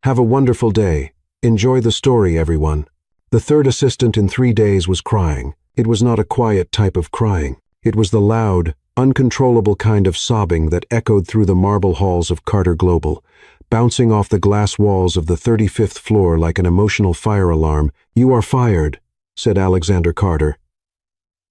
Have a wonderful day. Enjoy the story, everyone." The third assistant in 3 days was crying. It was not a quiet type of crying. It was the loud, uncontrollable kind of sobbing that echoed through the marble halls of Carter Global, bouncing off the glass walls of the 35th floor like an emotional fire alarm. "You are fired," said Alexander Carter,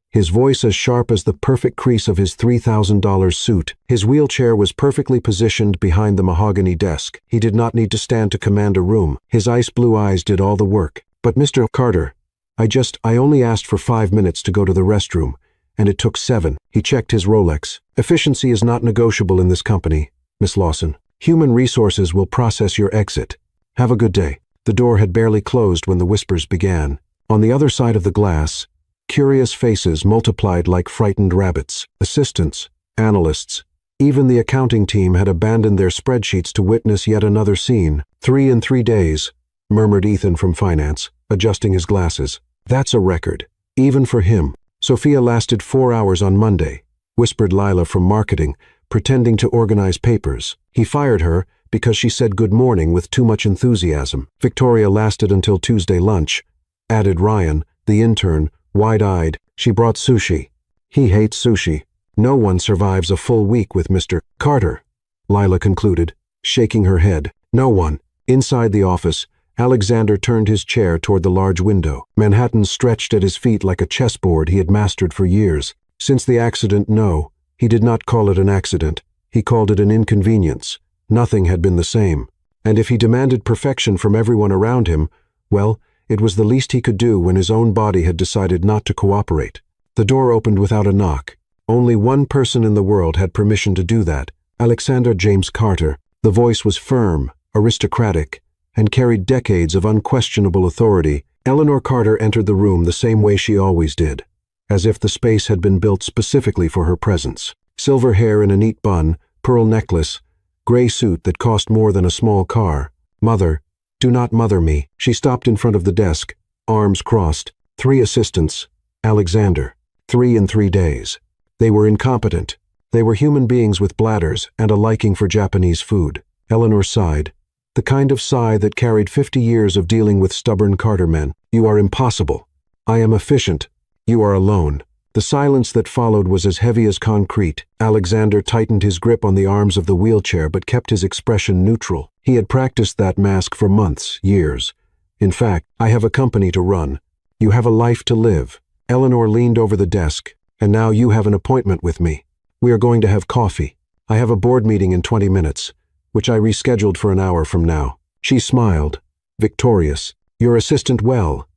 his voice as sharp as the perfect crease of his $3,000 suit. His wheelchair was perfectly positioned behind the mahogany desk. He did not need to stand to command a room. His ice blue eyes did all the work. "But Mr. Carter, I only asked for 5 minutes to go to the restroom, and it took 7. He checked his Rolex. "Efficiency is not negotiable in this company, Miss Lawson. Human resources will process your exit. Have a good day." The door had barely closed when the whispers began. On the other side of the glass, curious faces multiplied like frightened rabbits. Assistants, analysts, even the accounting team had abandoned their spreadsheets to witness yet another scene. 3 in 3 days, murmured Ethan from finance, adjusting his glasses. "That's a record, even for him." "Sophia lasted 4 hours on Monday," whispered Lila from marketing, pretending to organize papers. "He fired her because she said good morning with too much enthusiasm." "Victoria lasted until Tuesday lunch," added Ryan, the intern, wide-eyed. "She brought sushi." "He hates sushi. No one survives a full week with Mr. Carter," Lila concluded, shaking her head. "No one." Inside the office, Alexander turned his chair toward the large window. Manhattan stretched at his feet like a chessboard he had mastered for years. Since the accident, no, he did not call it an accident. He called it an inconvenience. Nothing had been the same. And if he demanded perfection from everyone around him, well, it was the least he could do when his own body had decided not to cooperate. The door opened without a knock. Only one person in the world had permission to do that: Alexander James Carter. The voice was firm, aristocratic, and carried decades of unquestionable authority. Eleanor Carter entered the room the same way she always did, as if the space had been built specifically for her presence. Silver hair in a neat bun, pearl necklace, gray suit that cost more than a small car. "Mother, do not mother me." She stopped in front of the desk, arms crossed. 3 assistants. Alexander. 3 in 3 days. They were incompetent. They were human beings with bladders and a liking for Japanese food. Eleanor sighed. The kind of sigh that carried 50 years of dealing with stubborn Carter men. "You are impossible. I am efficient. You are alone." The silence that followed was as heavy as concrete. Alexander tightened his grip on the arms of the wheelchair but kept his expression neutral. He had practiced that mask for months, years. "In fact, I have a company to run. You have a life to live." Eleanor leaned over the desk. "And now you have an appointment with me. We are going to have coffee. I have a board meeting in 20 minutes, which I rescheduled for an hour from now." She smiled, victorious. "Your assistant well."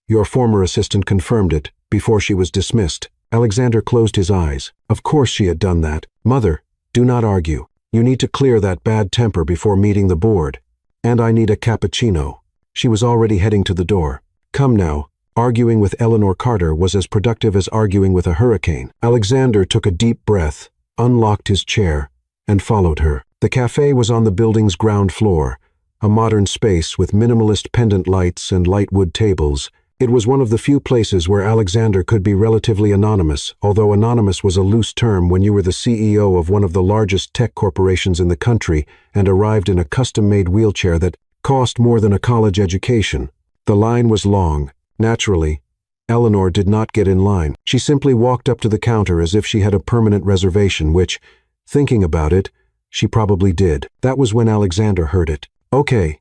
Your former assistant confirmed it before she was dismissed. Alexander closed his eyes. Of course she had done that. "Mother, do not argue. You need to clear that bad temper before meeting the board. And I need a cappuccino." She was already heading to the door. "Come now." Arguing with Eleanor Carter was as productive as arguing with a hurricane. Alexander took a deep breath, unlocked his chair, and followed her. The cafe was on the building's ground floor, a modern space with minimalist pendant lights and light wood tables. It was one of the few places where Alexander could be relatively anonymous, although anonymous was a loose term when you were the CEO of one of the largest tech corporations in the country and arrived in a custom-made wheelchair that cost more than a college education. The line was long. Naturally, Eleanor did not get in line. She simply walked up to the counter as if she had a permanent reservation, which, thinking about it, she probably did. That was when Alexander heard it. "Okay,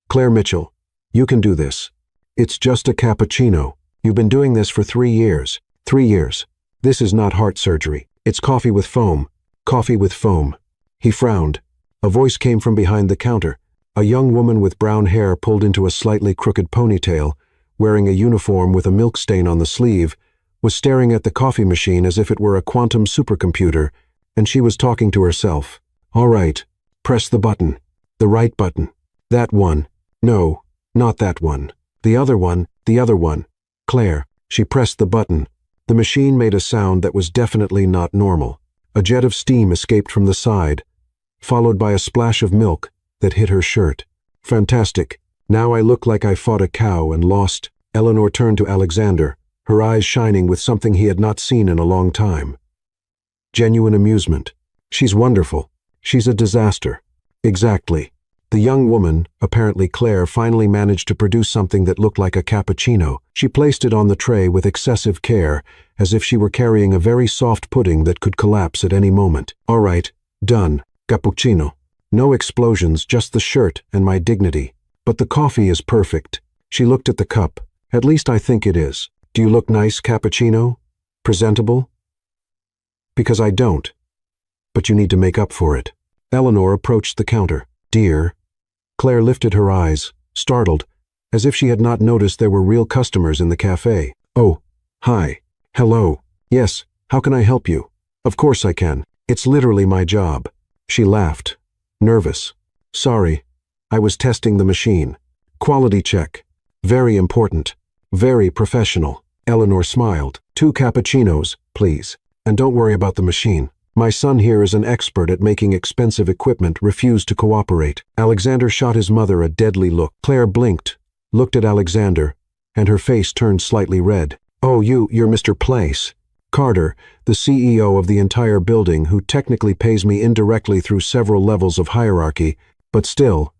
Claire Mitchell, you can do this. It's just a cappuccino. You've been doing this for 3 years. 3 years. This is not heart surgery. It's coffee with foam. Coffee with foam." He frowned. A voice came from behind the counter. A young woman with brown hair pulled into a slightly crooked ponytail, wearing a uniform with a milk stain on the sleeve, was staring at the coffee machine as if it were a quantum supercomputer, and she was talking to herself. "All right, press the button. The right button. That one. No, not that one. The other one, the other one. Claire." She pressed the button. The machine made a sound that was definitely not normal. A jet of steam escaped from the side, followed by a splash of milk that hit her shirt. "Fantastic. Now I look like I fought a cow and lost." Eleanor turned to Alexander, her eyes shining with something he had not seen in a long time. Genuine amusement. "She's wonderful. She's a disaster." "Exactly." The young woman, apparently Claire, finally managed to produce something that looked like a cappuccino. She placed it on the tray with excessive care, as if she were carrying a very soft pudding that could collapse at any moment. All right, done. Cappuccino. No explosions, just the shirt and my dignity. But the coffee is perfect. She looked at the cup. At least I think it is. Do you look nice, cappuccino? Presentable? Because I don't. But you need to make up for it. Eleanor approached the counter. Dear. Claire lifted her eyes, startled, as if she had not noticed there were real customers in the cafe. Oh, hi. Hello. Yes, how can I help you? Of course I can. It's literally my job. She laughed. Nervous. Sorry. I was testing the machine. Quality check. Very important. Very professional. Eleanor smiled. 2 cappuccinos, please. And don't worry about the machine. My son here is an expert at making expensive equipment, refused to cooperate. Alexander shot his mother a deadly look. Claire blinked, looked at Alexander, and her face turned slightly red. Oh, you're Mr. Place. Carter, the CEO of the entire building, who technically pays me indirectly through several levels of hierarchy, but still.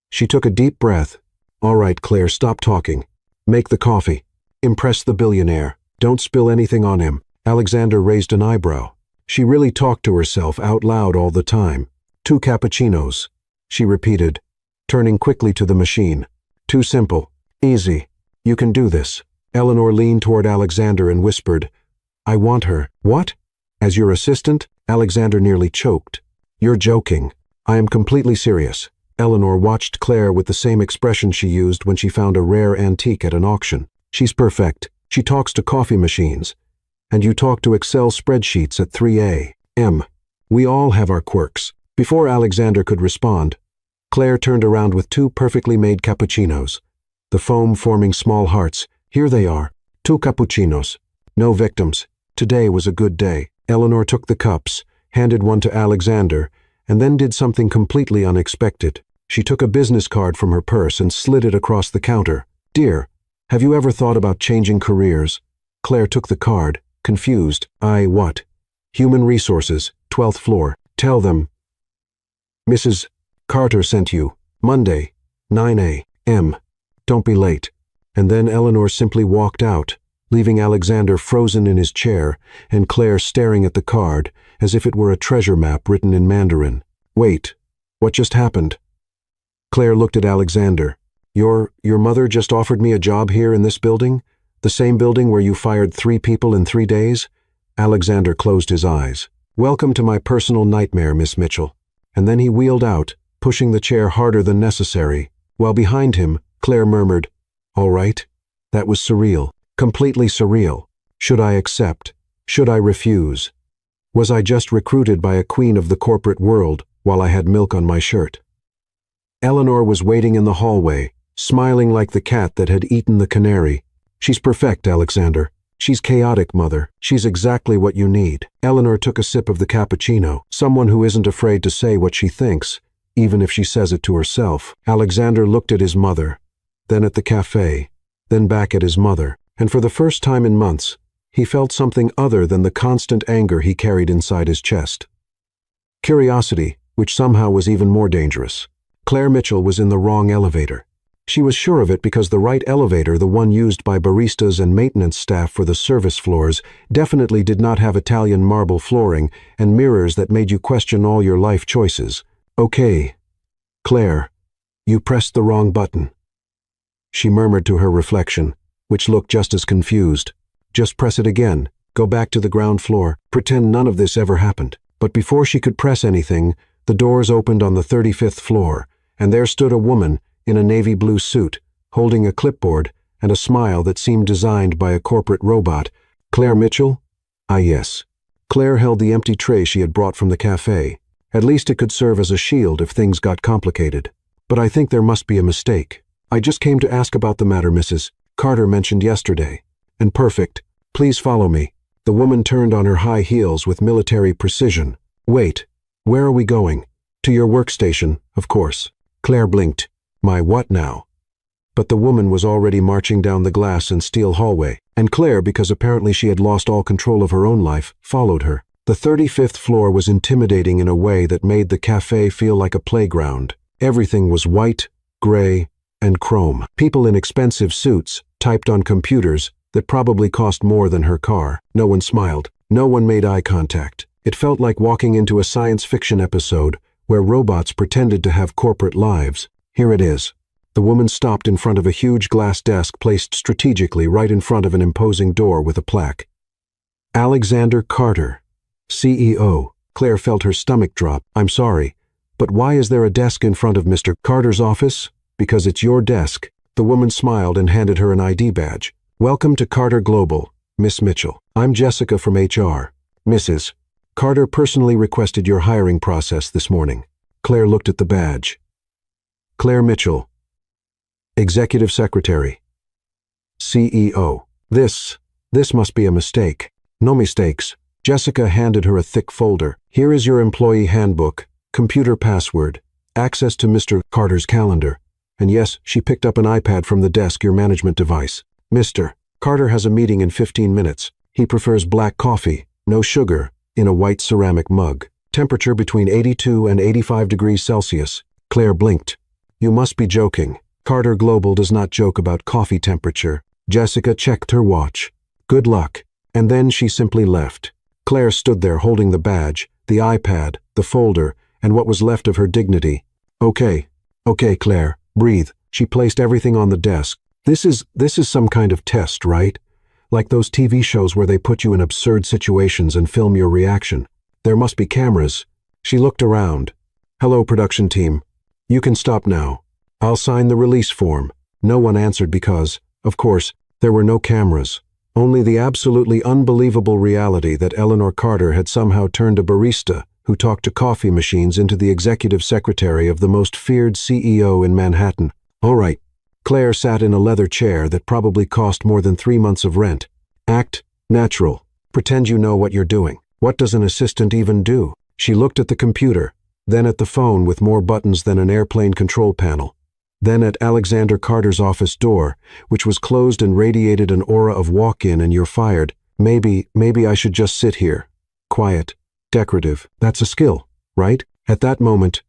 She took a deep breath. All right, Claire, stop talking. Make the coffee. Impress the billionaire. Don't spill anything on him. Alexander raised an eyebrow. She really talked to herself out loud all the time. 2 cappuccinos, she repeated, turning quickly to the machine. Too simple. Easy. You can do this. Eleanor leaned toward Alexander and whispered, I want her. What? As your assistant? Alexander nearly choked. You're joking. I am completely serious. Eleanor watched Claire with the same expression she used when she found a rare antique at an auction. She's perfect. She talks to coffee machines. And you talk to Excel spreadsheets at 3 a.m. We all have our quirks. Before Alexander could respond, Claire turned around with 2 perfectly made cappuccinos, the foam forming small hearts. Here they are. 2 cappuccinos. No victims. Today was a good day. Eleanor took the cups, handed one to Alexander, and then did something completely unexpected. She took a business card from her purse and slid it across the counter. Dear, have you ever thought about changing careers? Claire took the card. Confused. What? Human Resources, 12th floor. Tell them. Mrs. Carter sent you. Monday, 9 a.m. Don't be late. And then Eleanor simply walked out, leaving Alexander frozen in his chair and Claire staring at the card as if it were a treasure map written in Mandarin. Wait, what just happened? Claire looked at Alexander. Your mother just offered me a job here in this building? The same building where you fired 3 people in 3 days? Alexander closed his eyes. Welcome to my personal nightmare, Miss Mitchell. And then he wheeled out, pushing the chair harder than necessary, while behind him, Claire murmured, All right. That was surreal. Completely surreal. Should I accept? Should I refuse? Was I just recruited by a queen of the corporate world while I had milk on my shirt? Eleanor was waiting in the hallway, smiling like the cat that had eaten the canary. She's perfect, Alexander. She's chaotic, Mother. She's exactly what you need. Eleanor took a sip of the cappuccino, someone who isn't afraid to say what she thinks, even if she says it to herself. Alexander looked at his mother, then at the cafe, then back at his mother, and for the first time in months, he felt something other than the constant anger he carried inside his chest. Curiosity, which somehow was even more dangerous. Claire Mitchell was in the wrong elevator. She was sure of it because the right elevator, the one used by baristas and maintenance staff for the service floors, definitely did not have Italian marble flooring and mirrors that made you question all your life choices. Okay, Claire, you pressed the wrong button. She murmured to her reflection, which looked just as confused. Just press it again. Go back to the ground floor. Pretend none of this ever happened. But before she could press anything, the doors opened on the 35th floor, and there stood a woman in a navy blue suit, holding a clipboard and a smile that seemed designed by a corporate robot. Claire Mitchell? Ah, yes. Claire held the empty tray she had brought from the cafe. At least it could serve as a shield if things got complicated. But I think there must be a mistake. I just came to ask about the matter Mrs. Carter mentioned yesterday. And perfect. Please follow me. The woman turned on her high heels with military precision. Wait, where are we going? To your workstation, of course. Claire blinked. My what now? But the woman was already marching down the glass and steel hallway, and Claire, because apparently she had lost all control of her own life, followed her. The 35th floor was intimidating in a way that made the cafe feel like a playground. Everything was white, gray, and chrome. People in expensive suits typed on computers that probably cost more than her car. No one smiled. No one made eye contact. It felt like walking into a science fiction episode where robots pretended to have corporate lives. Here it is. The woman stopped in front of a huge glass desk placed strategically right in front of an imposing door with a plaque. Alexander Carter, CEO. Claire felt her stomach drop. I'm sorry, but why is there a desk in front of Mr. Carter's office? Because it's your desk. The woman smiled and handed her an ID badge. Welcome to Carter Global, Miss Mitchell. I'm Jessica from HR. Mrs. Carter personally requested your hiring process this morning. Claire looked at the badge. Claire Mitchell, Executive Secretary, CEO. This must be a mistake. No mistakes. Jessica handed her a thick folder. Here is your employee handbook, computer password, access to Mr. Carter's calendar. And yes, she picked up an iPad from the desk, your management device. Mr. Carter has a meeting in 15 minutes. He prefers black coffee, no sugar, in a white ceramic mug. Temperature between 82 and 85 degrees Celsius. Claire blinked. You must be joking. Carter Global does not joke about coffee temperature. Jessica checked her watch. Good luck. And then she simply left. Claire stood there holding the badge, the iPad, the folder, and what was left of her dignity. Okay, Claire, breathe. She placed everything on the desk. This is some kind of test, right? Like those TV shows where they put you in absurd situations and film your reaction. There must be cameras. She looked around. Hello, production team. You can stop now. I'll sign the release form. No one answered because, of course, there were no cameras. Only the absolutely unbelievable reality that Eleanor Carter had somehow turned a barista who talked to coffee machines into the executive secretary of the most feared CEO in Manhattan. All right. Claire sat in a leather chair that probably cost more than 3 months of rent. Act natural. Pretend you know what you're doing. What does an assistant even do? She looked at the computer, then at the phone with more buttons than an airplane control panel, then at Alexander Carter's office door, which was closed and radiated an aura of walk-in and you're fired. Maybe I should just sit here. Quiet. Decorative. That's a skill, right? At that moment,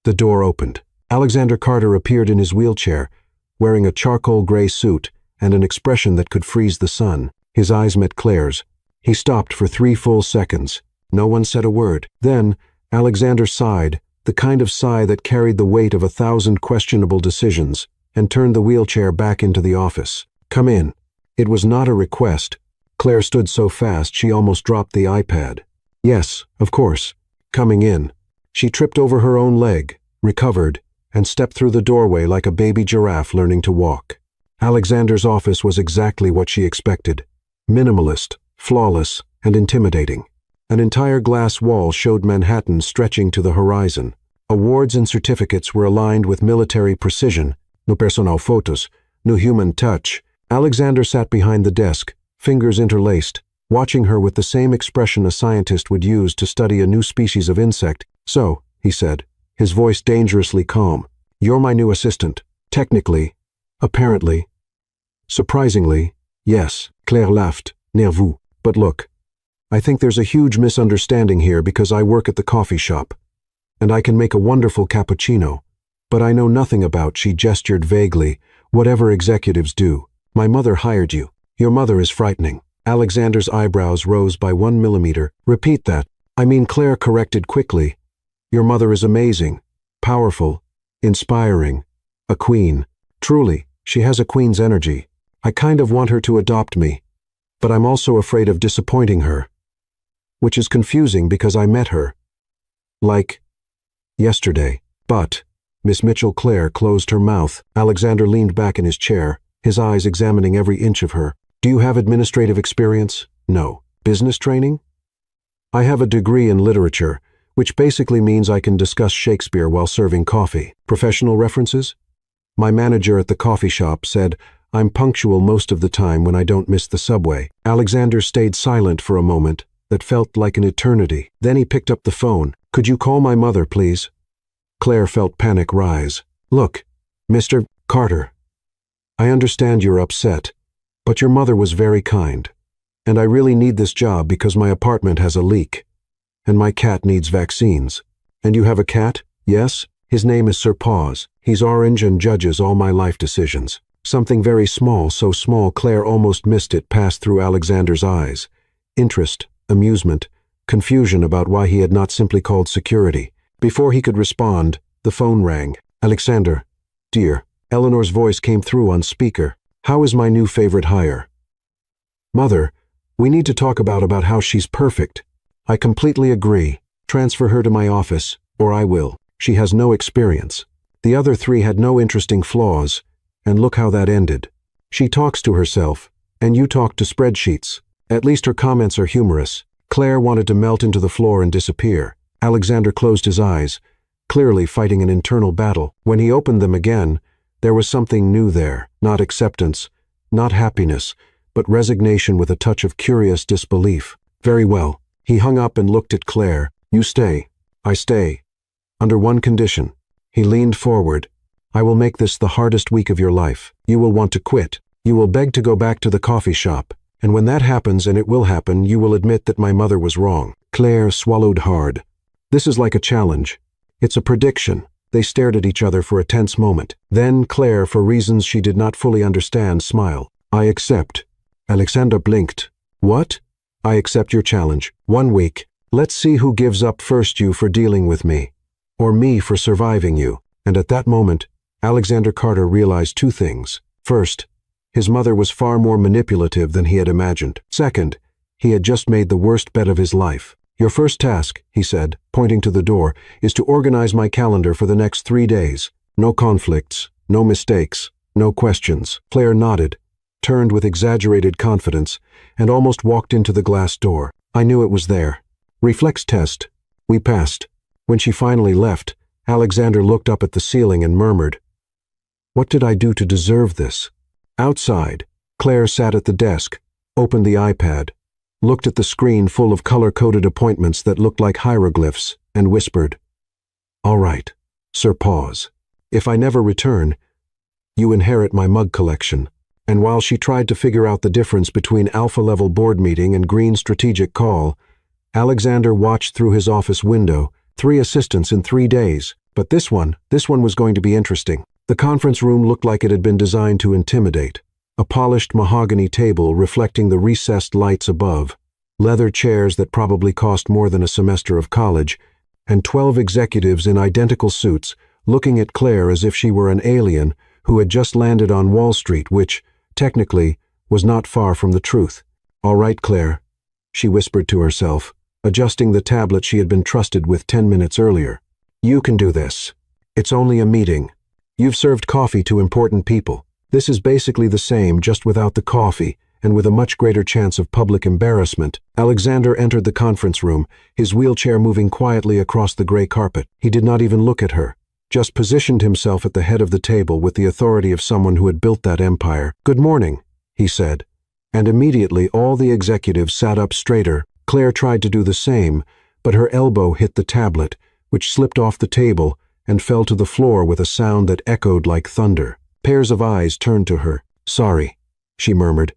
the door opened. Alexander Carter appeared in his wheelchair, wearing a charcoal gray suit and an expression that could freeze the sun. His eyes met Claire's. He stopped for 3 full seconds. No one said a word. Then, Alexander sighed, the kind of sigh that carried the weight of 1,000 questionable decisions, and turned the wheelchair back into the office. Come in. It was not a request. Claire stood so fast she almost dropped the iPad. Yes, of course. Coming in. She tripped over her own leg, recovered, and stepped through the doorway like a baby giraffe learning to walk. Alexander's office was exactly what she expected. Minimalist, flawless, and intimidating. An entire glass wall showed Manhattan stretching to the horizon. Awards and certificates were aligned with military precision. No personal photos, no human touch. Alexander sat behind the desk, fingers interlaced, watching her with the same expression a scientist would use to study a new species of insect. So, he said, his voice dangerously calm, you're my new assistant. Technically, apparently, surprisingly, yes. Claire laughed, nerveux. But look, I think there's a huge misunderstanding here because I work at the coffee shop, and I can make a wonderful cappuccino, but I know nothing about, she gestured vaguely, whatever executives do. My mother hired you. Your mother is frightening. Alexander's eyebrows rose by 1 millimeter. Repeat that. I mean, Claire corrected quickly. Your mother is amazing, powerful, inspiring, a queen. Truly, she has a queen's energy. I kind of want her to adopt me, but I'm also afraid of disappointing her, which is confusing because I met her, like, yesterday. But, Miss Mitchell. Claire closed her mouth. Alexander leaned back in his chair, his eyes examining every inch of her. Do you have administrative experience? No. Business training? I have a degree in literature, which basically means I can discuss Shakespeare while serving coffee. Professional references? My manager at the coffee shop said I'm punctual most of the time when I don't miss the subway. Alexander stayed silent for a moment that felt like an eternity. Then he picked up the phone. Could you call my mother, please? Claire felt panic rise. Look, Mr. Carter, I understand you're upset, but your mother was very kind, and I really need this job because my apartment has a leak, and my cat needs vaccines. And you have a cat? Yes? His name is Sir Paws. He's orange and judges all my life decisions. Something very small, so small Claire almost missed it, passed through Alexander's eyes. Interest, amusement, confusion about why he had not simply called security. Before he could respond, the phone rang. "Alexander, dear." Eleanor's voice came through on speaker. "How is my new favorite hire?" "Mother, we need to talk about how she's perfect." "I completely agree. Transfer her to my office, or I will. She has no experience." The other three had no interesting flaws, and look how that ended. She talks to herself, and you talk to spreadsheets. At least her comments are humorous. Claire wanted to melt into the floor and disappear. Alexander closed his eyes, clearly fighting an internal battle. When he opened them again, there was something new there. Not acceptance, not happiness, but resignation with a touch of curious disbelief. "Very well." He hung up and looked at Claire. "You stay. I stay. Under one condition." He leaned forward. "I will make this the hardest week of your life. You will want to quit. You will beg to go back to the coffee shop. And when that happens, and it will happen, you will admit that my mother was wrong." Claire swallowed hard. "This is like a challenge. It's a prediction." They stared at each other for a tense moment. Then Claire, for reasons she did not fully understand, smiled. "I accept." Alexander blinked. "What?" "I accept your challenge. 1 week. Let's see who gives up first, you for dealing with me, or me for surviving you." And at that moment, Alexander Carter realized 2 things. First, his mother was far more manipulative than he had imagined. Second, he had just made the worst bet of his life. "Your first task," he said, pointing to the door, "is to organize my calendar for the next 3 days. No conflicts, no mistakes, no questions." Claire nodded, turned with exaggerated confidence, and almost walked into the glass door. "I knew it was there." Reflex test. We passed. When she finally left, Alexander looked up at the ceiling and murmured, "What did I do to deserve this?" Outside, Claire sat at the desk, opened the iPad, looked at the screen full of color-coded appointments that looked like hieroglyphs, and whispered, "All right, Sir Paws. If I never return, you inherit my mug collection." And while she tried to figure out the difference between alpha-level board meeting and green strategic call, Alexander watched through his office window. 3 assistants in 3 days. But this one was going to be interesting. The conference room looked like it had been designed to intimidate. A polished mahogany table reflecting the recessed lights above, leather chairs that probably cost more than a semester of college, and 12 executives in identical suits looking at Claire as if she were an alien who had just landed on Wall Street, which, technically, was not far from the truth. "All right, Claire," she whispered to herself, adjusting the tablet she had been trusted with 10 minutes earlier. "You can do this. It's only a meeting. You've served coffee to important people. This is basically the same, just without the coffee, and with a much greater chance of public embarrassment." Alexander entered the conference room, his wheelchair moving quietly across the gray carpet. He did not even look at her, just positioned himself at the head of the table with the authority of someone who had built that empire. "Good morning," he said, and immediately all the executives sat up straighter. Claire tried to do the same, but her elbow hit the tablet, which slipped off the table and fell to the floor with a sound that echoed like thunder. Pairs of eyes turned to her. "Sorry," she murmured,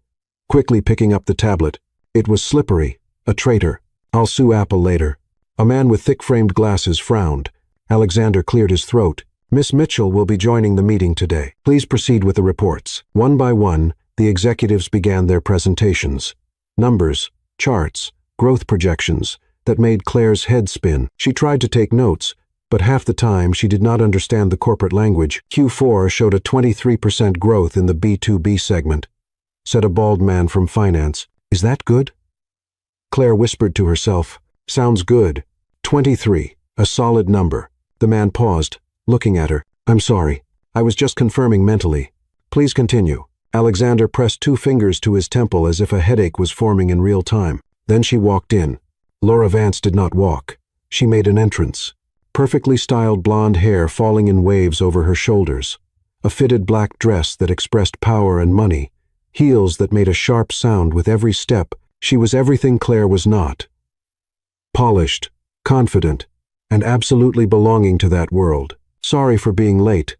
quickly picking up the tablet. It was slippery, a traitor. "I'll sue Apple later." A man with thick-framed glasses frowned. Alexander cleared his throat. "Miss Mitchell will be joining the meeting today. Please proceed with the reports." One by one, the executives began their presentations. Numbers, charts, growth projections that made Claire's head spin. She tried to take notes, but half the time she did not understand the corporate language. "Q4 showed a 23% growth in the B2B segment," said a bald man from finance. "Is that good?" Claire whispered to herself, "Sounds good. 23, a solid number." The man paused, looking at her. "I'm sorry. I was just confirming mentally. Please continue." Alexander pressed 2 fingers to his temple as if a headache was forming in real time. Then she walked in. Laura Vance did not walk. She made an entrance. Perfectly styled blonde hair falling in waves over her shoulders. A fitted black dress that expressed power and money. Heels that made a sharp sound with every step. She was everything Claire was not. Polished, confident, and absolutely belonging to that world. "Sorry for being late,"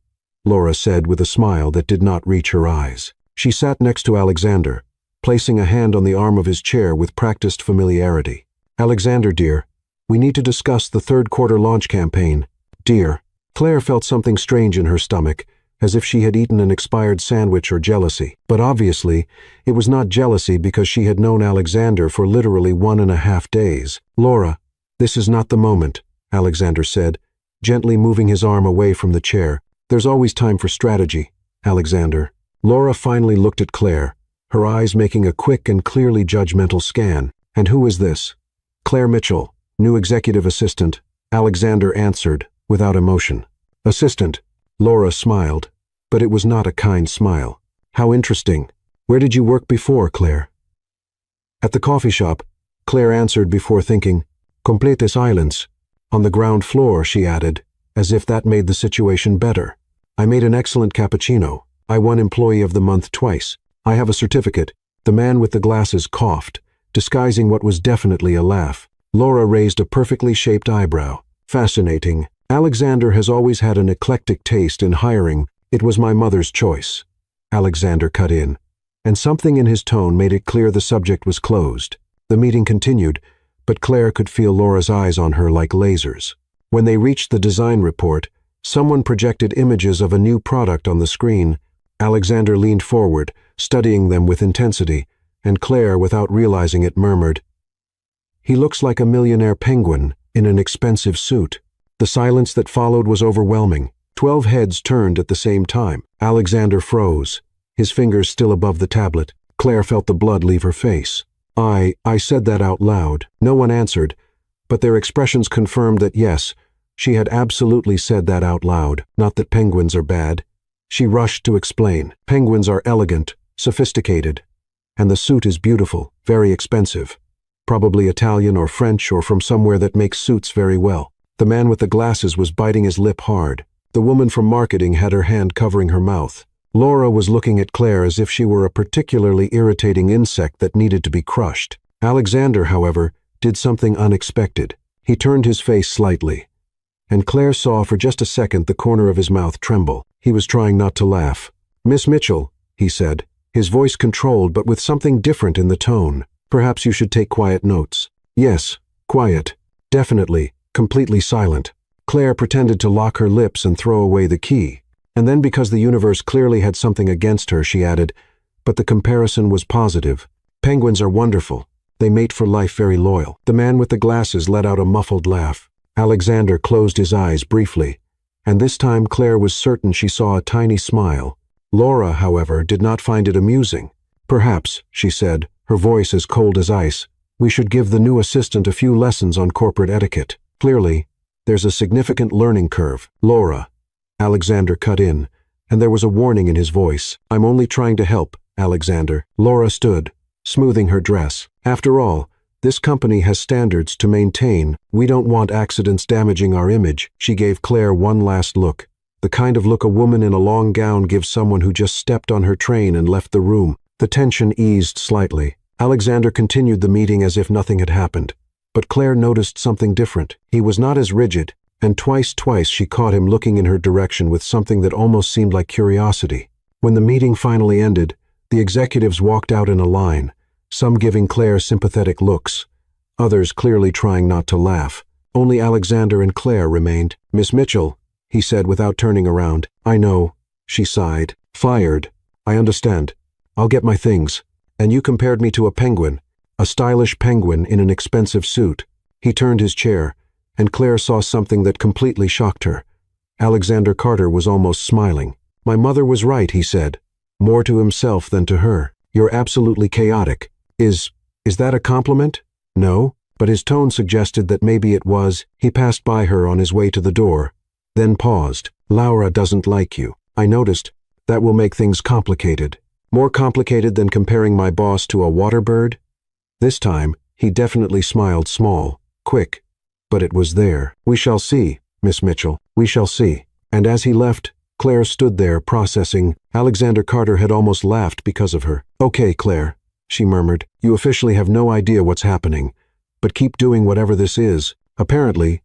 Laura said with a smile that did not reach her eyes. She sat next to Alexander, placing a hand on the arm of his chair with practiced familiarity. "Alexander, dear, we need to discuss the 3rd quarter launch campaign." "Dear." Claire felt something strange in her stomach, as if she had eaten an expired sandwich or jealousy. But obviously, it was not jealousy because she had known Alexander for literally 1.5 days. "Laura, this is not the moment," Alexander said, gently moving his arm away from the chair. "There's always time for strategy, Alexander." Laura finally looked at Claire, her eyes making a quick and clearly judgmental scan. "And who is this?" "Claire Mitchell, new executive assistant," Alexander answered, without emotion. "Assistant." Laura smiled, but it was not a kind smile. "How interesting. Where did you work before, Claire?" "At the coffee shop," Claire answered before thinking. "Complete silence. On the ground floor," she added, as if that made the situation better. "I made an excellent cappuccino. I won Employee of the Month twice. I have a certificate." The man with the glasses coughed, disguising what was definitely a laugh. Laura raised a perfectly shaped eyebrow. "Fascinating. Alexander has always had an eclectic taste in hiring. It was my mother's choice." Alexander cut in, and something in his tone made it clear the subject was closed. The meeting continued, but Claire could feel Laura's eyes on her like lasers. When they reached the design report, someone projected images of a new product on the screen. Alexander leaned forward, studying them with intensity, and Claire, without realizing it, murmured, "He looks like a millionaire penguin in an expensive suit." The silence that followed was overwhelming. 12 heads turned at the same time. Alexander froze, his fingers still above the tablet. Claire felt the blood leave her face. I said that out loud." No one answered, but their expressions confirmed that yes, she had absolutely said that out loud, not that penguins are bad. She rushed to explain. "Penguins are elegant, sophisticated, and the suit is beautiful, very expensive. Probably Italian or French or from somewhere that makes suits very well." The man with the glasses was biting his lip hard. The woman from marketing had her hand covering her mouth. Laura was looking at Claire as if she were a particularly irritating insect that needed to be crushed. Alexander, however, did something unexpected. He turned his face slightly, and Claire saw for just a second the corner of his mouth tremble. He was trying not to laugh. "Miss Mitchell," he said, his voice controlled but with something different in the tone. "Perhaps you should take quiet notes." "Yes, quiet. Definitely, completely silent." Claire pretended to lock her lips and throw away the key. And then, because the universe clearly had something against her, she added, "But the comparison was positive. Penguins are wonderful. They mate for life, very loyal." The man with the glasses let out a muffled laugh. Alexander closed his eyes briefly, and this time Claire was certain she saw a tiny smile. Laura, however, did not find it amusing. "Perhaps," she said, her voice as cold as ice, "we should give the new assistant a few lessons on corporate etiquette. Clearly, there's a significant learning curve." "Laura," Alexander cut in, and there was a warning in his voice. "I'm only trying to help, Alexander." Laura stood, smoothing her dress. "After all, this company has standards to maintain. We don't want accidents damaging our image." She gave Claire one last look, the kind of look a woman in a long gown gives someone who just stepped on her train and left the room. The tension eased slightly. Alexander continued the meeting as if nothing had happened. But Claire noticed something different. He was not as rigid, and twice she caught him looking in her direction with something that almost seemed like curiosity. When the meeting finally ended, the executives walked out in a line, some giving Claire sympathetic looks, others clearly trying not to laugh. Only Alexander and Claire remained. "Miss Mitchell," he said without turning around. "I know," she sighed. "Fired. I understand. I'll get my things. And you compared me to a penguin, a stylish penguin in an expensive suit." He turned his chair, and Claire saw something that completely shocked her. Alexander Carter was almost smiling. "My mother was right," he said, more to himself than to her. "You're absolutely chaotic. Is that a compliment?" "No," but his tone suggested that maybe it was. He passed by her on his way to the door, then paused. "Laura doesn't like you. I noticed. That will make things complicated. More complicated than comparing my boss to a water bird?" This time, he definitely smiled small, quick, but it was there. "We shall see, Miss Mitchell. We shall see." And as he left, Claire stood there processing. Alexander Carter had almost laughed because of her. "Okay, Claire," she murmured. "You officially have no idea what's happening, but keep doing whatever this is. Apparently,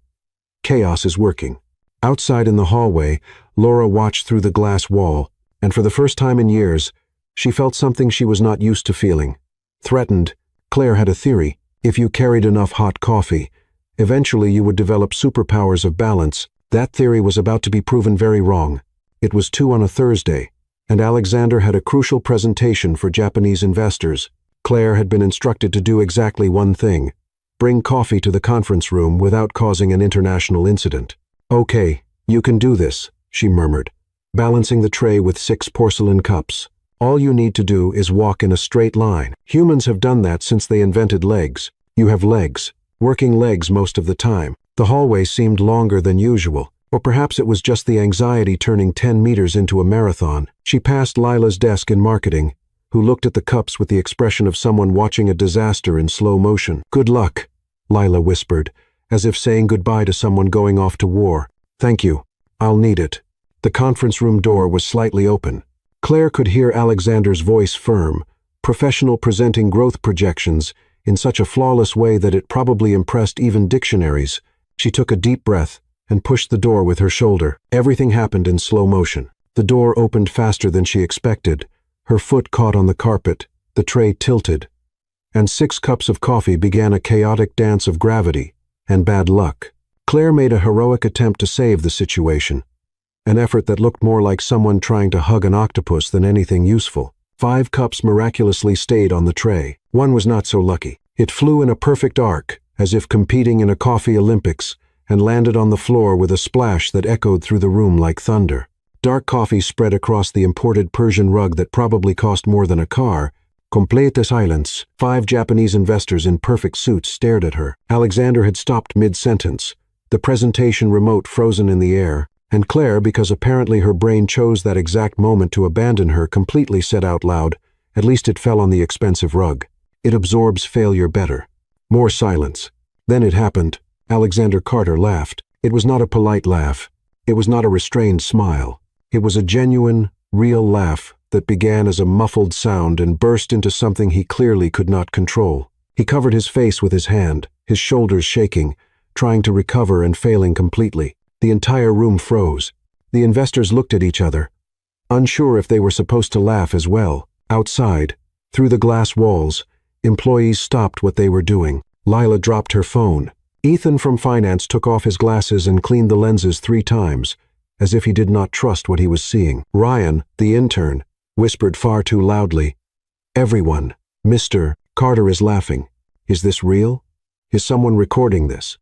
chaos is working." Outside in the hallway, Laura watched through the glass wall, and for the first time in years, she felt something she was not used to feeling. Threatened, Claire had a theory. If you carried enough hot coffee, eventually you would develop superpowers of balance. That theory was about to be proven very wrong. It was 2 on a Thursday, and Alexander had a crucial presentation for Japanese investors. Claire had been instructed to do exactly one thing: bring coffee to the conference room without causing an international incident. "Okay, you can do this," she murmured, balancing the tray with 6 porcelain cups. "All you need to do is walk in a straight line. Humans have done that since they invented legs. You have legs, working legs most of the time." The hallway seemed longer than usual, or perhaps it was just the anxiety turning 10 meters into a marathon. She passed Lila's desk in marketing, who looked at the cups with the expression of someone watching a disaster in slow motion. "Good luck," Lila whispered, as if saying goodbye to someone going off to war. "Thank you. I'll need it." The conference room door was slightly open. Claire could hear Alexander's voice firm, professional, presenting growth projections in such a flawless way that it probably impressed even dictionaries. She took a deep breath and pushed the door with her shoulder. Everything happened in slow motion. The door opened faster than she expected. Her foot caught on the carpet, the tray tilted, and 6 cups of coffee began a chaotic dance of gravity and bad luck. Claire made a heroic attempt to save the situation, an effort that looked more like someone trying to hug an octopus than anything useful. 5 cups miraculously stayed on the tray. One was not so lucky. It flew in a perfect arc, as if competing in a coffee Olympics, and landed on the floor with a splash that echoed through the room like thunder. Dark coffee spread across the imported Persian rug that probably cost more than a car. Complete silence. 5 Japanese investors in perfect suits stared at her. Alexander had stopped mid-sentence, the presentation remote frozen in the air, and Claire, because apparently her brain chose that exact moment to abandon her, completely said out loud, "At least it fell on the expensive rug. It absorbs failure better." More silence. Then it happened. Alexander Carter laughed. It was not a polite laugh. It was not a restrained smile. It was a genuine, real laugh that began as a muffled sound and burst into something he clearly could not control. He covered his face with his hand, his shoulders shaking, trying to recover and failing completely. The entire room froze. The investors looked at each other, unsure if they were supposed to laugh as well. Outside, through the glass walls, employees stopped what they were doing. Lila dropped her phone. Ethan from finance took off his glasses and cleaned the lenses 3 times, as if he did not trust what he was seeing. Ryan, the intern, whispered far too loudly, "Everyone, Mr. Carter is laughing. Is this real? Is someone recording this?"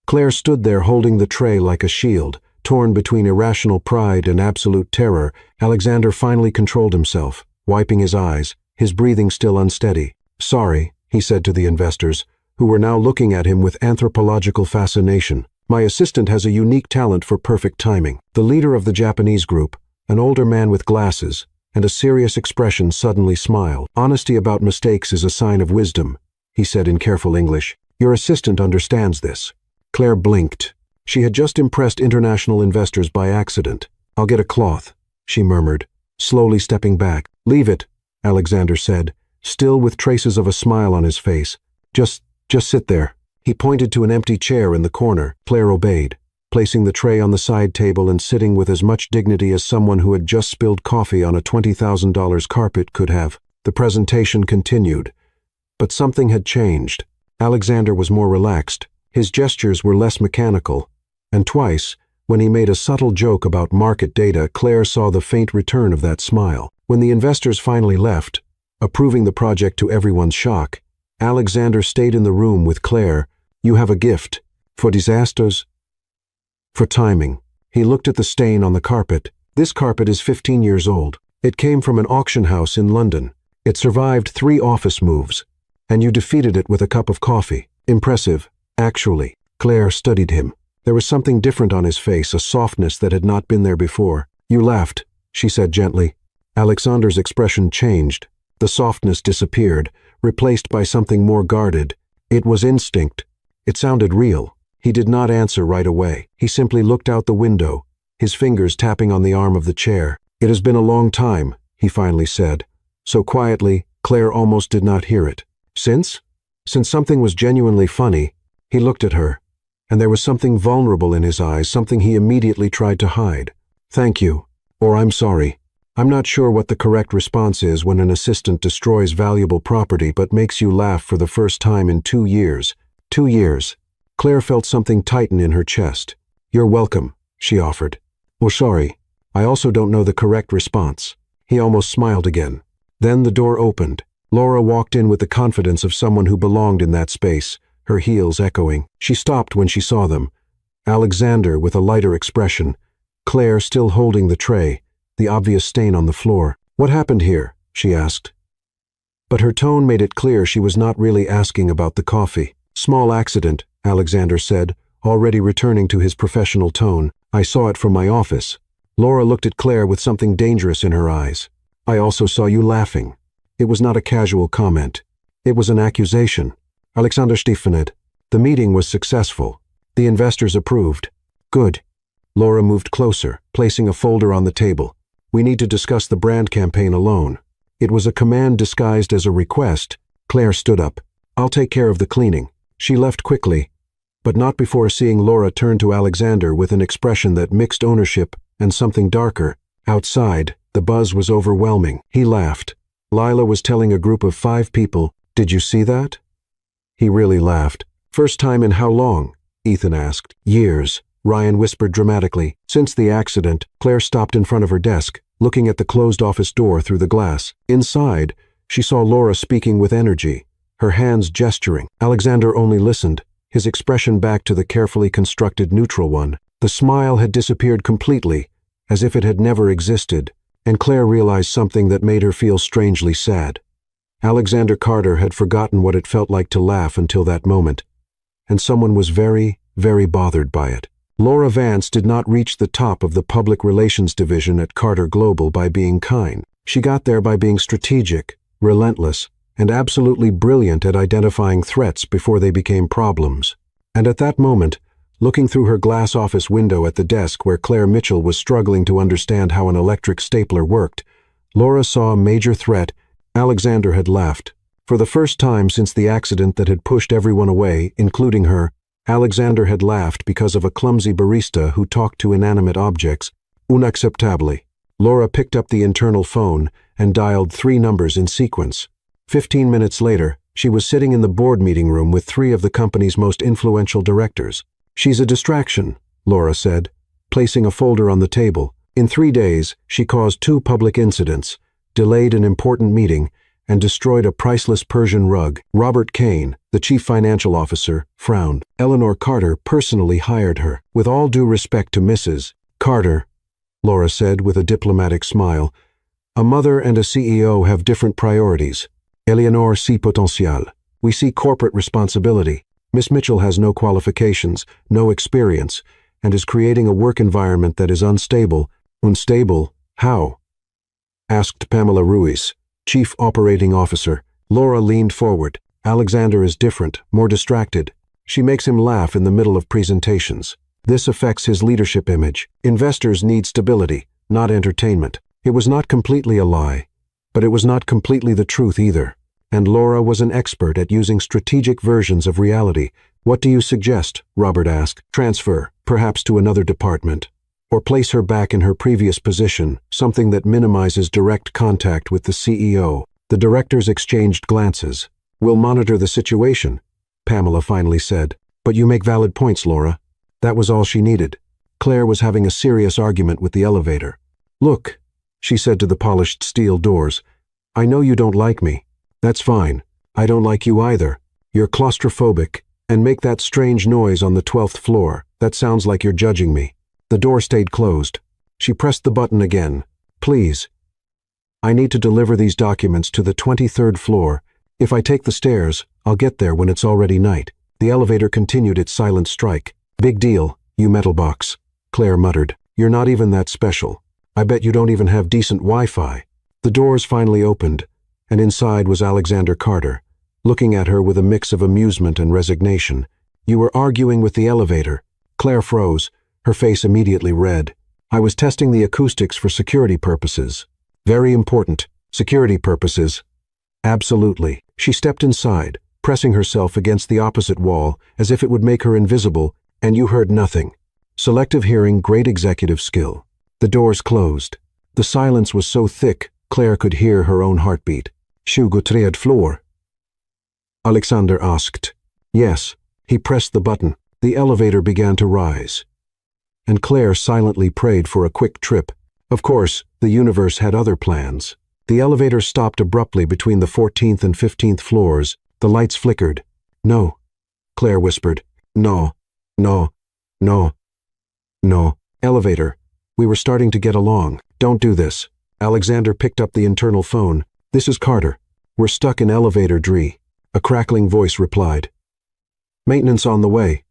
Claire stood there holding the tray like a shield, torn between irrational pride and absolute terror. Alexander finally controlled himself, wiping his eyes, his breathing still unsteady. "Sorry," he said to the investors, who were now looking at him with anthropological fascination. "My assistant has a unique talent for perfect timing." The leader of the Japanese group, an older man with glasses and a serious expression, suddenly smiled. "Honesty about mistakes is a sign of wisdom," he said in careful English. "Your assistant understands this." Claire blinked. She had just impressed international investors by accident. "I'll get a cloth," she murmured, slowly stepping back. "Leave it," Alexander said, still with traces of a smile on his face. Just sit there." He pointed to an empty chair in the corner. Claire obeyed, placing the tray on the side table and sitting with as much dignity as someone who had just spilled coffee on a $20,000 carpet could have. The presentation continued, but something had changed. Alexander was more relaxed. His gestures were less mechanical, and twice, when he made a subtle joke about market data, Claire saw the faint return of that smile. When the investors finally left, approving the project to everyone's shock, Alexander stayed in the room with Claire. "You have a gift. For disasters. For timing." He looked at the stain on the carpet. "This carpet is 15 years old. It came from an auction house in London. It survived 3 office moves, and you defeated it with a cup of coffee. Impressive, actually." Claire studied him. There was something different on his face, a softness that had not been there before. "You laughed," she said gently. Alexander's expression changed. The softness disappeared, replaced by something more guarded. It was instinct. It sounded real. He did not answer right away. He simply looked out the window, his fingers tapping on the arm of the chair. "It has been a long time," he finally said, so quietly Claire almost did not hear it. Since something was genuinely funny, he looked at her, and there was something vulnerable in his eyes, something he immediately tried to hide. "Thank you," or "I'm sorry." I'm not sure what the correct response is when an assistant destroys valuable property but makes you laugh for the first time in 2 years. 2 years. Claire felt something tighten in her chest. "You're welcome," she offered. "Oh, sorry. I also don't know the correct response." He almost smiled again. Then the door opened. Laura walked in with the confidence of someone who belonged in that space, her heels echoing. She stopped when she saw them. Alexander with a lighter expression, Claire still holding the tray, the obvious stain on the floor. "What happened here?" she asked. But her tone made it clear she was not really asking about the coffee. "Small accident," Alexander said, already returning to his professional tone. "I saw it from my office." Laura looked at Claire with something dangerous in her eyes. "I also saw you laughing." It was not a casual comment. It was an accusation. Alexander Stefanet. The meeting was successful. The investors approved. "Good." Laura moved closer, placing a folder on the table. "We need to discuss the brand campaign alone." It was a command disguised as a request. Claire stood up. "I'll take care of the cleaning." She left quickly, but not before seeing Laura turn to Alexander with an expression that mixed ownership and something darker. Outside, the buzz was overwhelming. He laughed. Lila was telling a group of 5 people, "Did you see that?" He really laughed. "First time in how long?" Ethan asked. "Years," Ryan whispered dramatically. Since the accident, Claire stopped in front of her desk, looking at the closed office door through the glass. Inside, she saw Laura speaking with energy, her hands gesturing. Alexander only listened, his expression back to the carefully constructed neutral one. The smile had disappeared completely, as if it had never existed, and Claire realized something that made her feel strangely sad. Alexander Carter had forgotten what it felt like to laugh until that moment, and someone was very, very bothered by it. Laura Vance did not reach the top of the public relations division at Carter Global by being kind. She got there by being strategic, relentless, and absolutely brilliant at identifying threats before they became problems. And at that moment, looking through her glass office window at the desk where Claire Mitchell was struggling to understand how an electric stapler worked, Laura saw a major threat. Alexander had laughed. For the first time since the accident that had pushed everyone away, including her, Alexander had laughed because of a clumsy barista who talked to inanimate objects. Unacceptably. Laura picked up the internal phone and dialed 3 numbers in sequence. 15 minutes later, she was sitting in the board meeting room with 3 of the company's most influential directors. "She's a distraction," Laura said, placing a folder on the table. In 3 days, she caused 2 public incidents, delayed an important meeting, and destroyed a priceless Persian rug. Robert Kane, the chief financial officer, frowned. Eleanor Carter personally hired her. "With all due respect to Mrs. Carter," Laura said with a diplomatic smile, "a mother and a CEO have different priorities. Eleanor see potentiel. We see corporate responsibility. Miss Mitchell has no qualifications, no experience, and is creating a work environment that is unstable." "Unstable? How?" asked Pamela Ruiz, chief operating officer. Laura leaned forward. "Alexander is different, more distracted. She makes him laugh in the middle of presentations. This affects his leadership image. Investors need stability, not entertainment." It was not completely a lie, but it was not completely the truth either. And Laura was an expert at using strategic versions of reality. "What do you suggest?" Robert asked. "Transfer, perhaps to another department. Or place her back in her previous position, something that minimizes direct contact with the CEO." The directors exchanged glances. "We'll monitor the situation," Pamela finally said. "But you make valid points, Laura." That was all she needed. Claire was having a serious argument with the elevator. "Look," she said to the polished steel doors, "I know you don't like me. That's fine. I don't like you either. You're claustrophobic, and make that strange noise on the 12th floor. That sounds like you're judging me." The door stayed closed. She pressed the button again. "Please. I need to deliver these documents to the 23rd floor. If I take the stairs, I'll get there when it's already night." The elevator continued its silent strike. "Big deal, you metal box," Claire muttered. "You're not even that special. I bet you don't even have decent Wi-Fi." The doors finally opened, and inside was Alexander Carter, looking at her with a mix of amusement and resignation. "You were arguing with the elevator." Claire froze, her face immediately red. "I was testing the acoustics for security purposes." "Very important. Security purposes." "Absolutely." She stepped inside, pressing herself against the opposite wall as if it would make her invisible, and you heard nothing. Selective hearing, great executive skill. The doors closed. The silence was so thick, Claire could hear her own heartbeat. 23rd floor?" Alexander asked. "Yes." He pressed the button. The elevator began to rise. and Claire silently prayed for a quick trip. Of course, the universe had other plans. The elevator stopped abruptly between the 14th and 15th floors. The lights flickered. "No," Claire whispered. "No, no, no, no." "Elevator. We were starting to get along. Don't do this." Alexander picked up the internal phone. "This is Carter. We're stuck in elevator D." A crackling voice replied. "Maintenance on the way."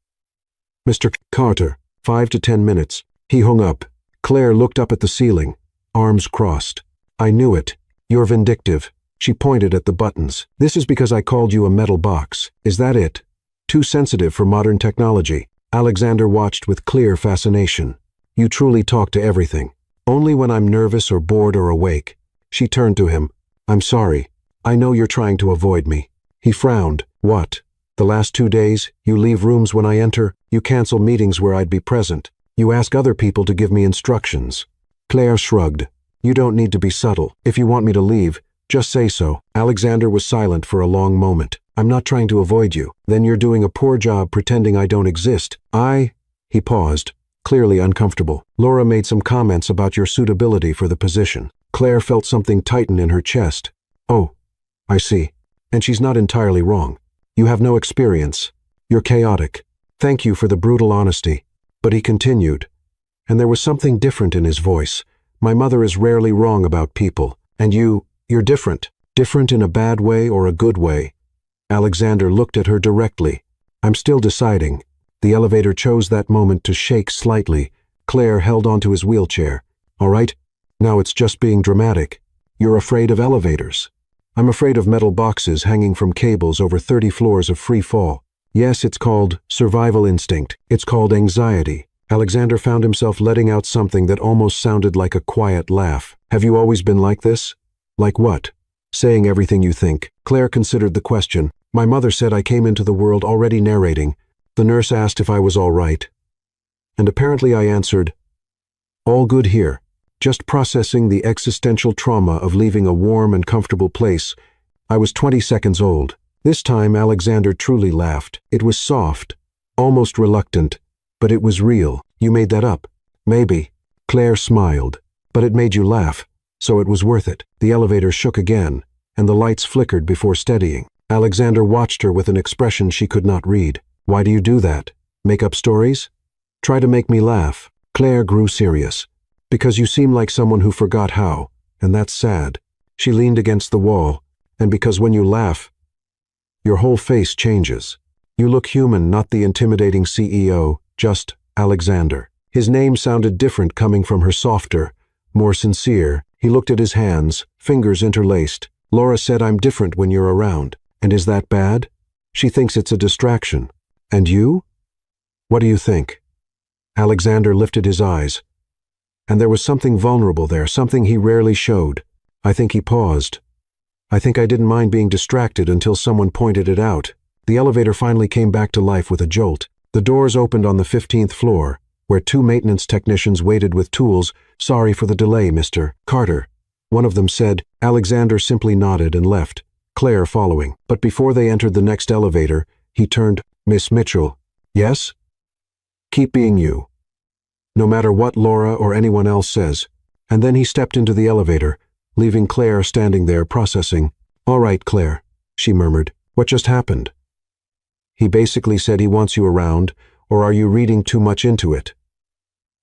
"Mr. Carter, 5 to 10 minutes. He hung up. Claire looked up at the ceiling, arms crossed. "I knew it. You're vindictive." She pointed at the buttons. "This is because I called you a metal box. Is that it? Too sensitive for modern technology." Alexander watched with clear fascination. "You truly talk to everything. Only when I'm nervous or bored or awake." She turned to him. "I'm sorry. I know you're trying to avoid me." He frowned. "What? The last 2 days, you leave rooms when I enter, you cancel meetings where I'd be present. You ask other people to give me instructions." Claire shrugged. "You don't need to be subtle. If you want me to leave, just say so." Alexander was silent for a long moment. "I'm not trying to avoid you. Then you're doing a poor job pretending I don't exist." He paused, clearly uncomfortable. "Laura made some comments about your suitability for the position." Claire felt something tighten in her chest. "Oh, I see. And she's not entirely wrong. You have no experience. You're chaotic. Thank you for the brutal honesty." But he continued, and there was something different in his voice. "My mother is rarely wrong about people, and you're different. Different in a bad way or a good way." Alexander looked at her directly. "I'm still deciding." The elevator chose that moment to shake slightly. Claire held onto his wheelchair. "All right, now it's just being dramatic. You're afraid of elevators." "I'm afraid of metal boxes hanging from cables over 30 floors of free fall. Yes, it's called survival instinct. It's called anxiety." Alexander found himself letting out something that almost sounded like a quiet laugh. "Have you always been like this?" "Like what?" "Saying everything you think." Claire considered the question. "My mother said I came into the world already narrating. The nurse asked if I was all right. And apparently I answered, 'All good here. Just processing the existential trauma of leaving a warm and comfortable place.' I was 20 seconds old." This time Alexander truly laughed. It was soft, almost reluctant, but it was real. "You made that up?" "Maybe." Claire smiled. "But it made you laugh, so it was worth it." The elevator shook again, and the lights flickered before steadying. Alexander watched her with an expression she could not read. "Why do you do that? Make up stories? Try to make me laugh." Claire grew serious. "Because you seem like someone who forgot how, and that's sad." She leaned against the wall. "And because when you laugh, your whole face changes. You look human, not the intimidating CEO, just Alexander." His name sounded different coming from her softer, more sincere. He looked at his hands, fingers interlaced. "Laura said I'm different when you're around. And is that bad? She thinks it's a distraction. And you? What do you think?" Alexander lifted his eyes. And there was something vulnerable there, something he rarely showed. I think he paused. "I think I didn't mind being distracted until someone pointed it out." The elevator finally came back to life with a jolt. The doors opened on the 15th floor, where 2 maintenance technicians waited with tools. "Sorry for the delay, Mr. Carter," one of them said. Alexander simply nodded and left, Claire following. But before they entered the next elevator, he turned. "Miss Mitchell." "Yes?" "Keep being you, no matter what Laura or anyone else says." And then he stepped into the elevator, leaving Claire standing there processing. "All right, Claire," she murmured. "What just happened?" "He basically said he wants you around, or are you reading too much into it?"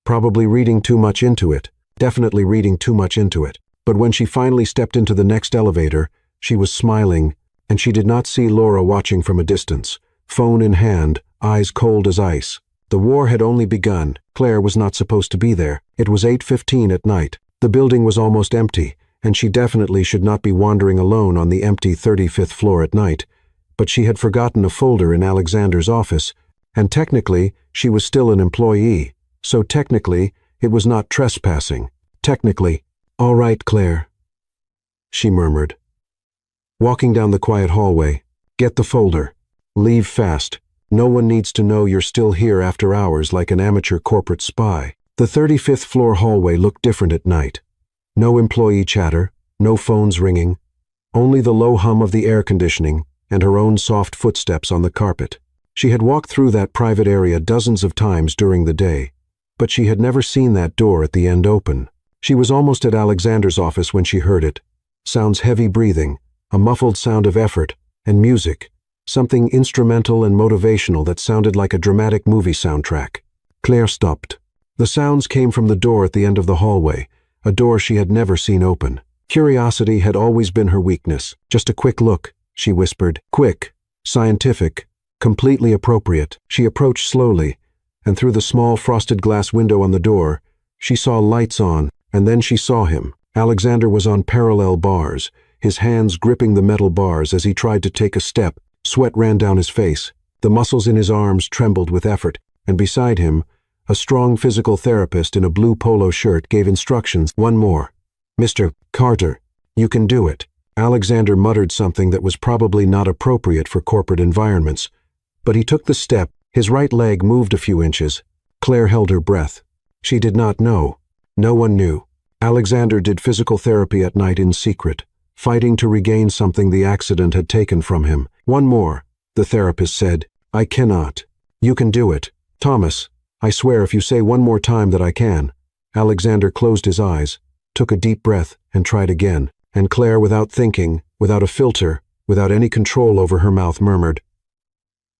"Probably reading too much into it. Definitely reading too much into it." But when she finally stepped into the next elevator, she was smiling, and she did not see Laura watching from a distance, phone in hand, eyes cold as ice. The war had only begun. Claire was not supposed to be there. It was 8:15 at night. The building was almost empty, and she definitely should not be wandering alone on the empty 35th floor at night. But she had forgotten a folder in Alexander's office, and technically she was still an employee, so technically it was not trespassing. Technically. "All right, Claire," she murmured. Walking down the quiet hallway, "Get the folder. Leave fast. No one needs to know you're still here after hours like an amateur corporate spy." The 35th floor hallway looked different at night. No employee chatter, no phones ringing, only the low hum of the air conditioning and her own soft footsteps on the carpet. She had walked through that private area dozens of times during the day. but she had never seen that door at the end open. She was almost at Alexander's office when she heard it. Sounds heavy breathing, a muffled sound of effort, and music. Something instrumental and motivational that sounded like a dramatic movie soundtrack. Claire stopped. The sounds came from the door at the end of the hallway, a door she had never seen open. Curiosity had always been her weakness. Just a quick look, she whispered. Quick, scientific, completely appropriate. She approached slowly, and through the small frosted glass window on the door, she saw lights on, and then she saw him. Alexander was on parallel bars, his hands gripping the metal bars as he tried to take a step. Sweat ran down his face. The muscles in his arms trembled with effort, and beside him, a strong physical therapist in a blue polo shirt gave instructions. One more. Mr. Carter, you can do it. Alexander muttered something that was probably not appropriate for corporate environments, but he took the step. His right leg moved a few inches. Claire held her breath. She did not know. No one knew. Alexander did physical therapy at night in secret, fighting to regain something the accident had taken from him. One more, the therapist said. I cannot. You can do it. Thomas, I swear if you say one more time that I can. Alexander closed his eyes, took a deep breath, and tried again. And Claire, without thinking, without a filter, without any control over her mouth, murmured,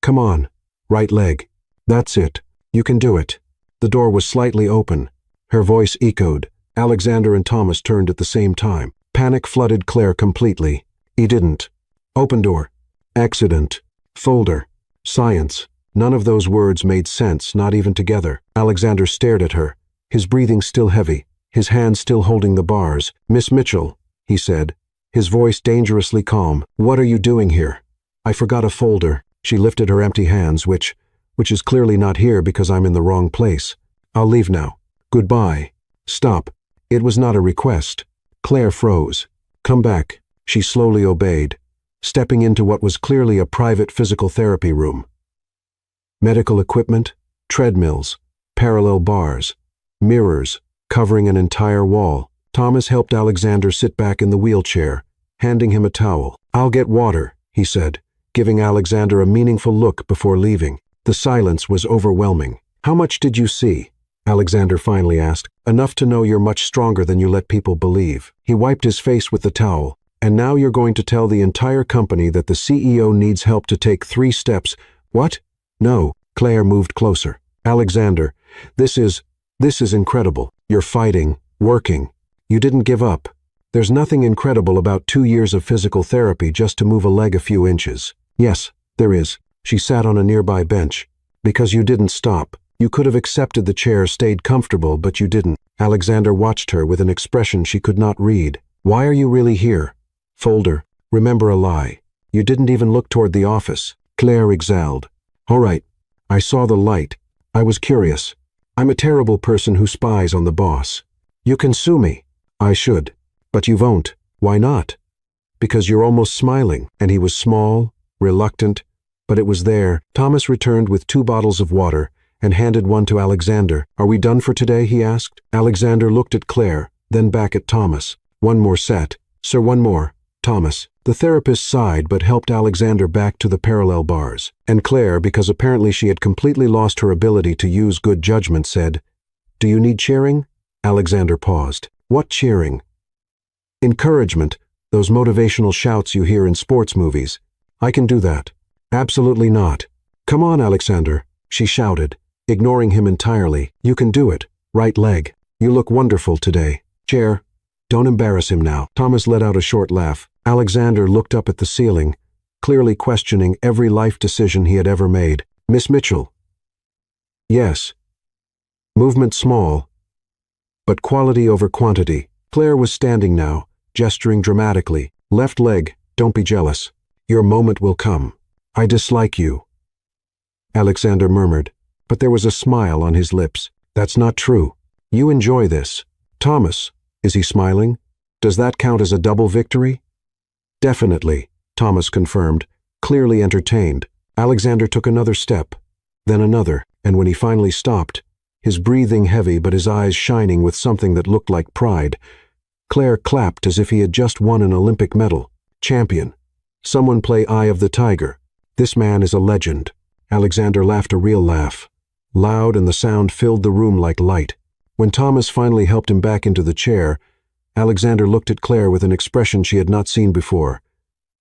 Come on, right leg. That's it. You can do it. The door was slightly open. Her voice echoed. Alexander and Thomas turned at the same time. Panic flooded Claire completely. He didn't. Open door. Accident. Folder. Science. None of those words made sense, not even together. Alexander stared at her, his breathing still heavy, his hand still holding the bars. Miss Mitchell, he said, his voice dangerously calm. What are you doing here? I forgot a folder. She lifted her empty hands, which is clearly not here because I'm in the wrong place. I'll leave now. Goodbye. Stop. It was not a request. Claire froze. Come back. She slowly obeyed, stepping into what was clearly a private physical therapy room. Medical equipment, treadmills, parallel bars, mirrors covering an entire wall. Thomas helped Alexander sit back in the wheelchair, handing him a towel. I'll get water, he said, giving Alexander a meaningful look before leaving. The silence was overwhelming. How much did you see? Alexander finally asked. Enough to know you're much stronger than you let people believe. He wiped his face with the towel. And now you're going to tell the entire company that the CEO needs help to take 3 steps. What? No. Claire moved closer. Alexander, this is incredible. You're fighting, working. You didn't give up. There's nothing incredible about 2 years of physical therapy just to move a leg a few inches. Yes, there is. She sat on a nearby bench. Because you didn't stop. You could have accepted the chair, stayed comfortable, but you didn't. Alexander watched her with an expression she could not read. Why are you really here? Folder. Remember a lie. You didn't even look toward the office. Claire exhaled. All right. I saw the light. I was curious. I'm a terrible person who spies on the boss. You can sue me. I should. But you won't. Why not? Because you're almost smiling. And he was small, reluctant, but it was there. Thomas returned with 2 bottles of water and handed one to Alexander. Are we done for today? He asked. Alexander looked at Claire, then back at Thomas. One more set. Sir, one more. Thomas. The therapist sighed but helped Alexander back to the parallel bars. And Claire, because apparently she had completely lost her ability to use good judgment, said, Do you need cheering? Alexander paused. What cheering? Encouragement. Those motivational shouts you hear in sports movies. I can do that. Absolutely not. Come on, Alexander, she shouted, ignoring him entirely. You can do it. Right leg. You look wonderful today. Chair. Don't embarrass him now. Thomas let out a short laugh. Alexander looked up at the ceiling, clearly questioning every life decision he had ever made. Miss Mitchell. Yes. Movement small, but quality over quantity. Claire was standing now, gesturing dramatically. Left leg, don't be jealous. Your moment will come. I dislike you. Alexander murmured, but there was a smile on his lips. That's not true. You enjoy this. Thomas, is he smiling? Does that count as a double victory? Definitely, Thomas confirmed, clearly entertained. Alexander took another step, then another, and when he finally stopped, his breathing heavy but his eyes shining with something that looked like pride, Claire clapped as if he had just won an Olympic medal. Champion. Someone play Eye of the Tiger. This man is a legend. Alexander laughed a real laugh. loud, and the sound filled the room like light. When Thomas finally helped him back into the chair, Alexander looked at Claire with an expression she had not seen before.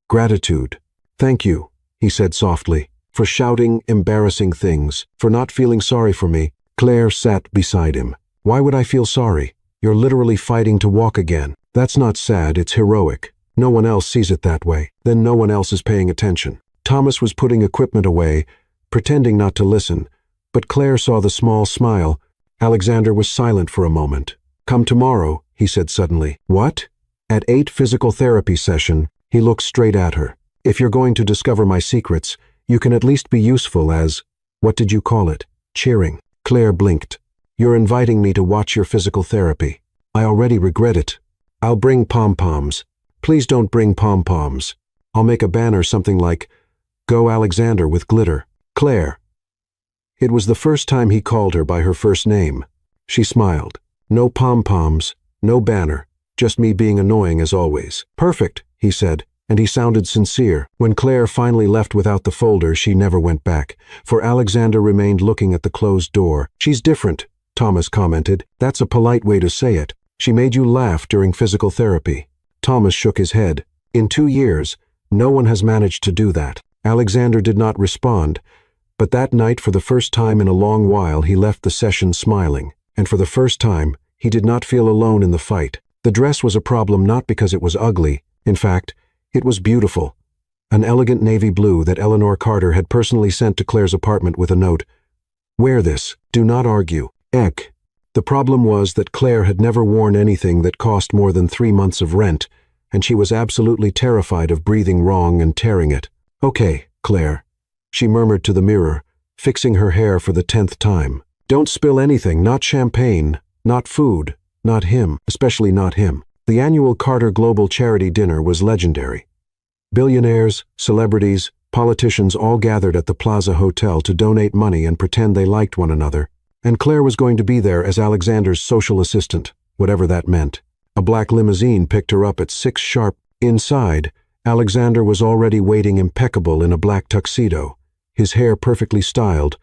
Gratitude. Thank you, he said softly, for shouting embarrassing things, for not feeling sorry for me. Claire sat beside him. Why would I feel sorry? You're literally fighting to walk again. That's not sad, it's heroic. No one else sees it that way. Then no one else is paying attention. Thomas was putting equipment away, pretending not to listen, but Claire saw the small smile. Alexander was silent for a moment. Come tomorrow, he said suddenly. What? At 8 physical therapy session, he looked straight at her. If you're going to discover my secrets, you can at least be useful as, what did you call it? Cheering. Claire blinked. You're inviting me to watch your physical therapy. I already regret it. I'll bring pom-poms. Please don't bring pom-poms. I'll make a banner something like, Go Alexander with glitter. Claire. It was the first time he called her by her first name. She smiled. No pom-poms, no banner, just me being annoying as always. Perfect, he said, and he sounded sincere. When Claire finally left without the folder, she never went back, for Alexander remained looking at the closed door. She's different, Thomas commented. That's a polite way to say it. She made you laugh during physical therapy. Thomas shook his head. In 2 years, no one has managed to do that. Alexander did not respond, but that night, for the first time in a long while, he left the session smiling. And for the first time, he did not feel alone in the fight. The dress was a problem not because it was ugly. In fact, it was beautiful. An elegant navy blue that Eleanor Carter had personally sent to Claire's apartment with a note. Wear this. Do not argue. Eck. The problem was that Claire had never worn anything that cost more than 3 months of rent, and she was absolutely terrified of breathing wrong and tearing it. Okay, Claire, she murmured to the mirror, fixing her hair for the 10th time. Don't spill anything, not champagne, not food, not him, especially not him. The annual Carter Global Charity Dinner was legendary. Billionaires, celebrities, politicians all gathered at the Plaza Hotel to donate money and pretend they liked one another. And Claire was going to be there as Alexander's social assistant, whatever that meant. A black limousine picked her up at 6 sharp. Inside, Alexander was already waiting impeccable in a black tuxedo, his hair perfectly styled,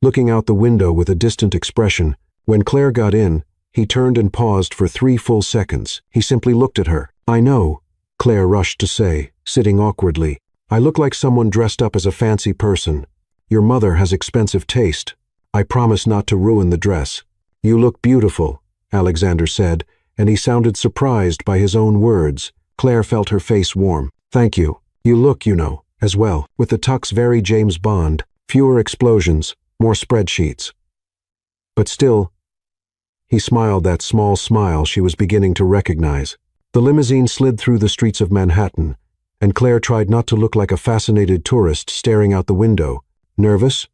looking out the window with a distant expression. When Claire got in, he turned and paused for 3 full seconds. He simply looked at her. I know, Claire rushed to say, sitting awkwardly. I look like someone dressed up as a fancy person. Your mother has expensive taste. I promise not to ruin the dress. You look beautiful, Alexander said, and he sounded surprised by his own words. Claire felt her face warm. Thank you. You look, you know, as well. With the tux very James Bond. Fewer explosions, more spreadsheets. But still, he smiled that small smile she was beginning to recognize. The limousine slid through the streets of Manhattan, and Claire tried not to look like a fascinated tourist staring out the window. Nervous?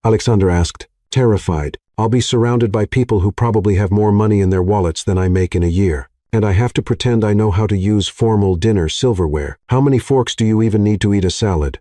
Alexander asked, terrified. I'll be surrounded by people who probably have more money in their wallets than I make in a year. And I have to pretend I know how to use formal dinner silverware. How many forks do you even need to eat a salad?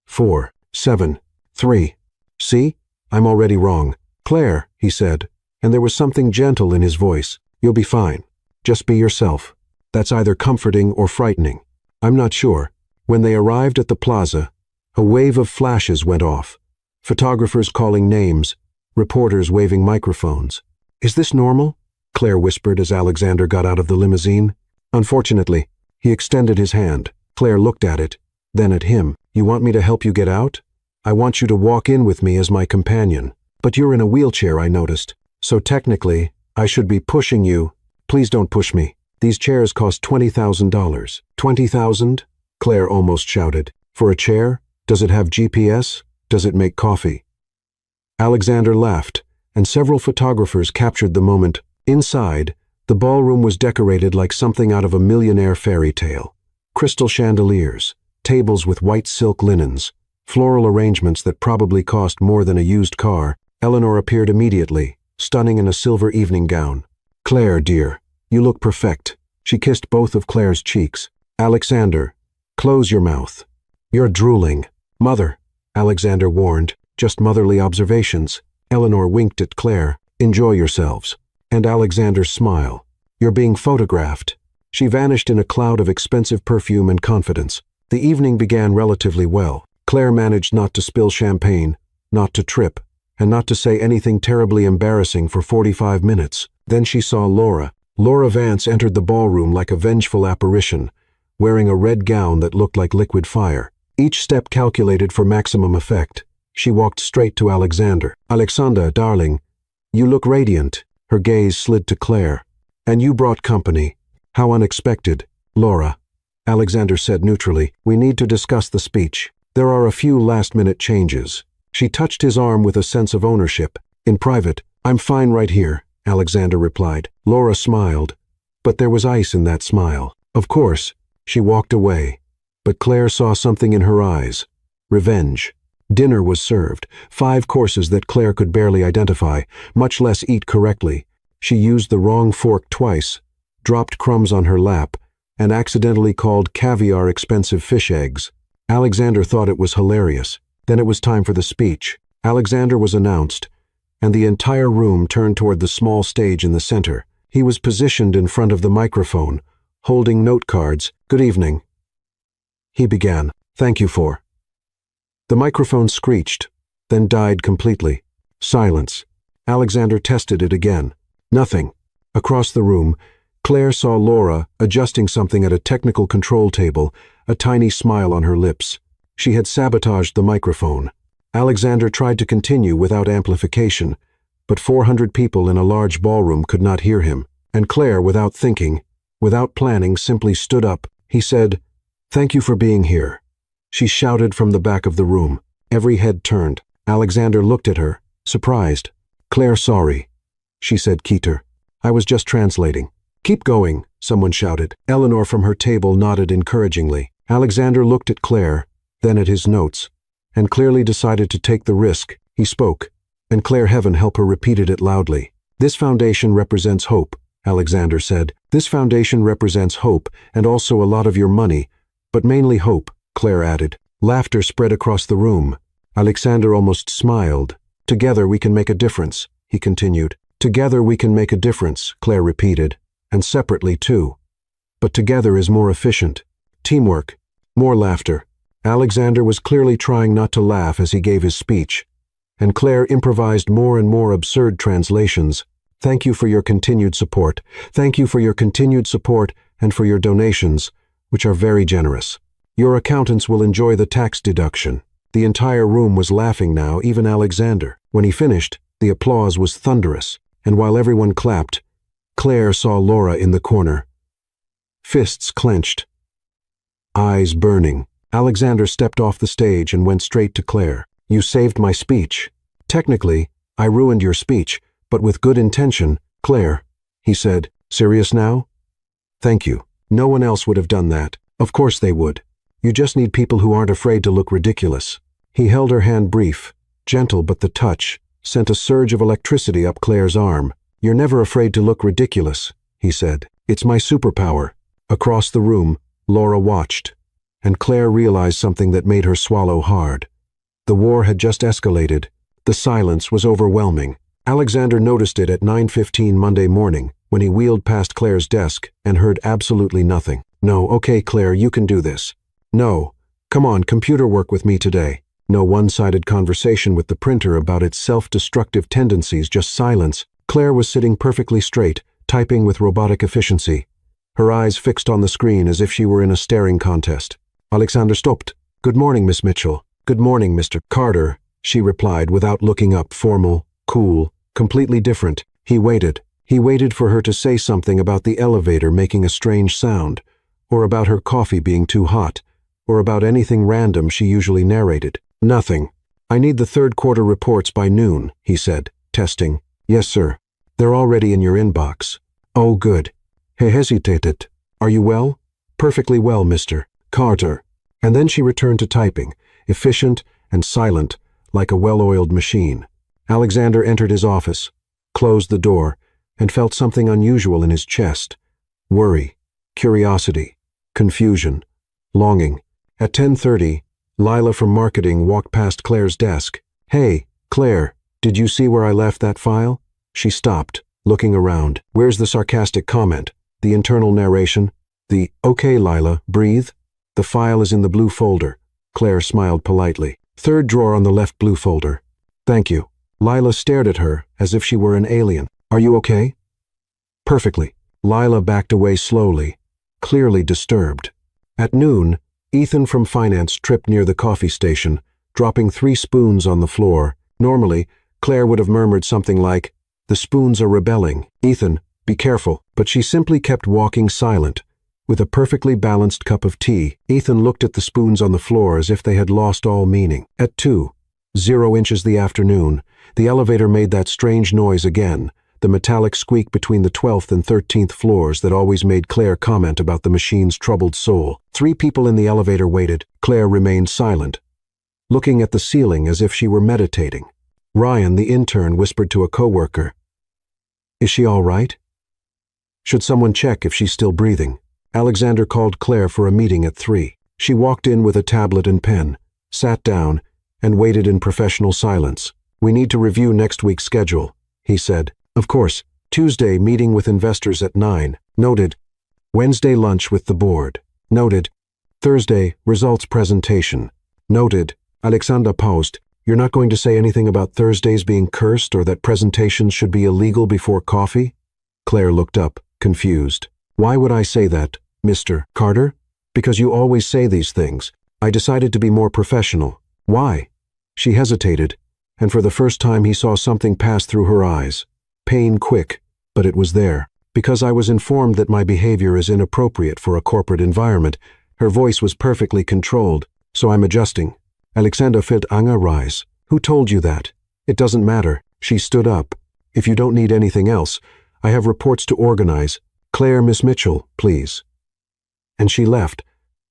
4, 7, 3. See? I'm already wrong. Claire, he said, and there was something gentle in his voice. You'll be fine. Just be yourself. That's either comforting or frightening. I'm not sure. When they arrived at the plaza, a wave of flashes went off. Photographers calling names, reporters waving microphones. Is this normal? Claire whispered as Alexander got out of the limousine. Unfortunately, he extended his hand. Claire looked at it, then at him. You want me to help you get out? I want you to walk in with me as my companion. But you're in a wheelchair, I noticed. So technically, I should be pushing you. Please don't push me. These chairs cost $20,000. $20,000? Claire almost shouted. For a chair? Does it have GPS? Does it make coffee? Alexander laughed, and several photographers captured the moment. Inside, the ballroom was decorated like something out of a millionaire fairy tale. Crystal chandeliers, tables with white silk linens, floral arrangements that probably cost more than a used car. Eleanor appeared immediately, stunning in a silver evening gown. Claire, dear, you look perfect. She kissed both of Claire's cheeks. Alexander, close your mouth. You're drooling. Mother, Alexander warned, just motherly observations. Eleanor winked at Claire. Enjoy yourselves. And Alexander's smile. You're being photographed. She vanished in a cloud of expensive perfume and confidence. The evening began relatively well. Claire managed not to spill champagne, not to trip, and not to say anything terribly embarrassing for 45 minutes. Then she saw Laura. Laura Vance entered the ballroom like a vengeful apparition, wearing a red gown that looked like liquid fire. Each step calculated for maximum effect. She walked straight to Alexander. "Alexander, darling, you look radiant." Her gaze slid to Claire. "And you brought company. How unexpected." "Laura," Alexander said neutrally, "we need to discuss the speech. There are a few last-minute changes." She touched his arm with a sense of ownership. "In private, I'm fine right here," Alexander replied. Laura smiled, but there was ice in that smile. "Of course." She walked away, but Claire saw something in her eyes. Revenge. Dinner was served, 5 courses that Claire could barely identify, much less eat correctly. She used the wrong fork twice, dropped crumbs on her lap, and accidentally called caviar expensive fish eggs. Alexander thought it was hilarious. Then it was time for the speech. Alexander was announced, and the entire room turned toward the small stage in the center. He was positioned in front of the microphone, holding note cards. "Good evening," he began. "Thank you for..." The microphone screeched, then died completely. Silence. Alexander tested it again. Nothing. Across the room, Claire saw Laura adjusting something at a technical control table, a tiny smile on her lips. She had sabotaged the microphone. Alexander tried to continue without amplification, but 400 people in a large ballroom could not hear him, and Claire, without thinking, without planning, simply stood up. He said, "Thank you for being here." She shouted from the back of the room. Every head turned. Alexander looked at her, surprised. "Claire, sorry," she said, "Keter. I was just translating." "Keep going," someone shouted. Eleanor from her table nodded encouragingly. Alexander looked at Claire, then at his notes, and clearly decided to take the risk. He spoke, and Claire, heaven help her, repeated it loudly. "This foundation represents hope," Alexander said. "This foundation represents hope, and also a lot of your money, but mainly hope," Claire added. Laughter spread across the room. Alexander almost smiled. "Together we can make a difference," he continued. "Together we can make a difference," Claire repeated, "and separately too. But together is more efficient. Teamwork." More laughter. Alexander was clearly trying not to laugh as he gave his speech, and Claire improvised more and more absurd translations. "Thank you for your continued support. Thank you for your continued support and for your donations, which are very generous. Your accountants will enjoy the tax deduction." The entire room was laughing now, even Alexander. When he finished, the applause was thunderous, and while everyone clapped, Claire saw Laura in the corner. Fists clenched, eyes burning. Alexander stepped off the stage and went straight to Claire. "You saved my speech. Technically, I ruined your speech, but with good intention, Claire," he said. "Serious now? Thank you. No one else would have done that. Of course they would. You just need people who aren't afraid to look ridiculous." He held her hand brief, gentle, but the touch sent a surge of electricity up Claire's arm. "You're never afraid to look ridiculous," he said. "It's my superpower." Across the room, Laura watched, and Claire realized something that made her swallow hard. The war had just escalated. The silence was overwhelming. Alexander noticed it at 9:15 Monday morning, when he wheeled past Claire's desk and heard absolutely nothing. "No, okay, Claire, you can do this." "No. Come on, computer work with me today." No one-sided conversation with the printer about its self-destructive tendencies, just silence. Claire was sitting perfectly straight, typing with robotic efficiency, her eyes fixed on the screen as if she were in a staring contest. Alexander stopped. "Good morning, Miss Mitchell." "Good morning, Mr. Carter," she replied without looking up, formal, cool, completely different. He waited. He waited for her to say something about the elevator making a strange sound, or about her coffee being too hot, or about anything random she usually narrated. Nothing. "I need the third quarter reports by noon," he said, testing. "Yes, sir. They're already in your inbox." "Oh, good." He hesitated. "Are you well?" "Perfectly well, Mr. Carter." And then she returned to typing, efficient and silent, like a well-oiled machine. Alexander entered his office, closed the door, and felt something unusual in his chest. Worry, curiosity, confusion, longing. At 10:30, Lila from marketing walked past Claire's desk. "Hey, Claire, did you see where I left that file?" She stopped, looking around. "Where's the sarcastic comment? The internal narration? The, 'Okay, Lila, breathe'? The file is in the blue folder." Claire smiled politely. "Third drawer on the left blue folder." "Thank you." Lila stared at her as if she were an alien. "Are you okay?" "Perfectly." Lila backed away slowly, clearly disturbed. At noon, Ethan from finance tripped near the coffee station, dropping 3 spoons on the floor. Normally, Claire would have murmured something like, "The spoons are rebelling. Ethan, be careful." But she simply kept walking silent, with a perfectly balanced cup of tea. Ethan looked at the spoons on the floor as if they had lost all meaning. At 2:00 the afternoon, the elevator made that strange noise again, the metallic squeak between the 12th and 13th floors that always made Claire comment about the machine's troubled soul. 3 people in the elevator waited. Claire remained silent, looking at the ceiling as if she were meditating. Ryan, the intern, whispered to a coworker, "Is she all right? Should someone check if she's still breathing?" Alexander called Claire for a meeting at 3. She walked in with a tablet and pen, sat down, and waited in professional silence. "We need to review next week's schedule," he said. "Of course. Tuesday, meeting with investors at 9. Noted. Wednesday, lunch with the board. Noted. Thursday, results presentation. Noted. Alexander paused. "You're not going to say anything about Thursdays being cursed or that presentations should be illegal before coffee?" Claire looked up, confused. "Why would I say that, Mr. Carter?" "Because you always say these things. I decided to be more professional." "Why?" She hesitated, and for the first time he saw something pass through her eyes. Pain quick, but it was there. "Because I was informed that my behavior is inappropriate for a corporate environment." Her voice was perfectly controlled, "so I'm adjusting." Alexander felt anger rise. "Who told you that?" "It doesn't matter." She stood up. "If you don't need anything else, I have reports to organize. Claire, Miss Mitchell, please." And she left,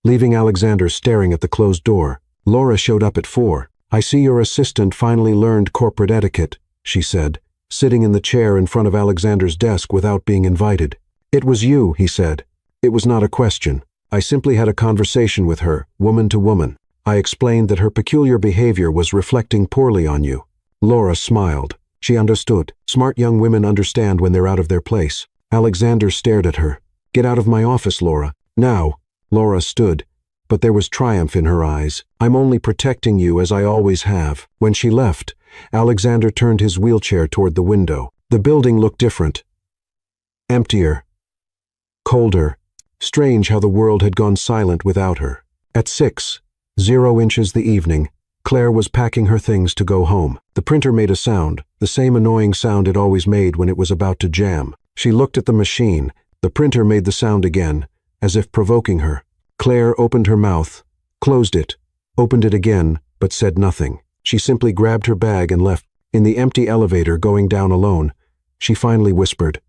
leaving Alexander staring at the closed door. Laura showed up at 4. "I see your assistant finally learned corporate etiquette," she said, sitting in the chair in front of Alexander's desk without being invited. "It was you," he said. "It was not a question. I simply had a conversation with her, woman to woman. I explained that her peculiar behavior was reflecting poorly on you." Laura smiled. She understood. Smart young women understand when they're out of their place. Alexander stared at her. "Get out of my office, Laura." "Now." Laura stood, but there was triumph in her eyes. "I'm only protecting you as I always have." When she left, Alexander turned his wheelchair toward the window. The building looked different. Emptier. Colder. Strange how the world had gone silent without her. At 6:00 the evening, Claire was packing her things to go home. The printer made a sound, the same annoying sound it always made when it was about to jam. She looked at the machine. The printer made the sound again, as if provoking her. Claire opened her mouth, closed it, opened it again, but said nothing. She simply grabbed her bag and left. In the empty elevator going down alone, she finally whispered,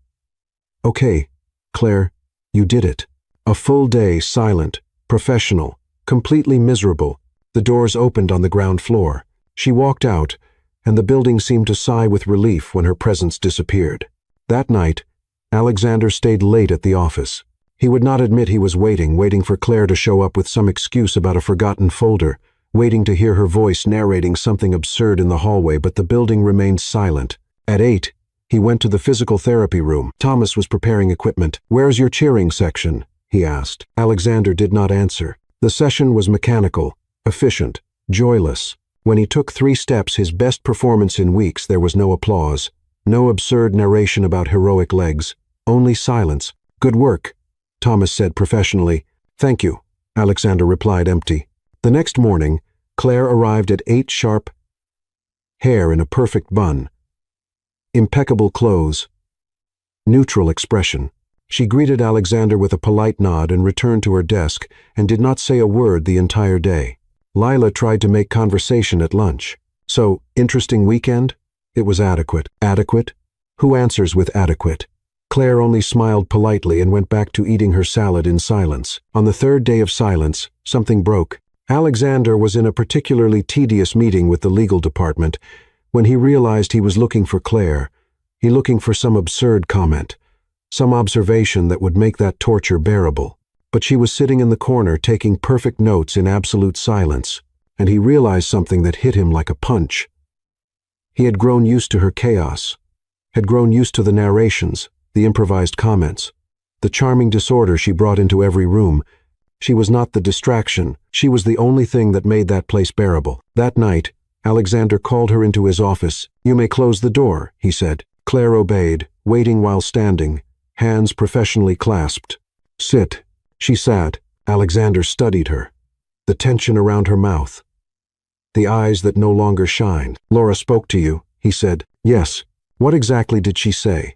"Okay, Claire, you did it." A full day, silent, professional, completely miserable. The doors opened on the ground floor. She walked out, and the building seemed to sigh with relief when her presence disappeared. That night, Alexander stayed late at the office. He would not admit he was waiting for Claire to show up with some excuse about a forgotten folder, waiting to hear her voice narrating something absurd in the hallway, but the building remained silent. At 8, he went to the physical therapy room. Thomas was preparing equipment. "Where's your cheering section?" he asked. Alexander did not answer. The session was mechanical, efficient, joyless. When he took 3 steps, his best performance in weeks, there was no applause, no absurd narration about heroic legs, only silence. "Good work," Thomas said professionally. "Thank you," Alexander replied empty. The next morning, Claire arrived at 8 sharp, hair in a perfect bun, impeccable clothes, neutral expression. She greeted Alexander with a polite nod and returned to her desk and did not say a word the entire day. Lila tried to make conversation at lunch. "So, interesting weekend?" It was adequate. Adequate? Who answers with adequate? Claire only smiled politely and went back to eating her salad in silence. On the 3rd day of silence, something broke. Alexander was in a particularly tedious meeting with the legal department when he realized he was looking for Claire. He looking for some absurd comment, some observation that would make that torture bearable. But she was sitting in the corner taking perfect notes in absolute silence, and he realized something that hit him like a punch. He had grown used to her chaos, had grown used to the narrations, the improvised comments, the charming disorder she brought into every room. She was not the distraction. She was the only thing that made that place bearable. That night, Alexander called her into his office. "You may close the door," he said. Claire obeyed, waiting while standing, hands professionally clasped. "Sit." She sat. Alexander studied her. The tension around her mouth. The eyes that no longer shined. "Laura spoke to you," he said. "Yes." "What exactly did she say?"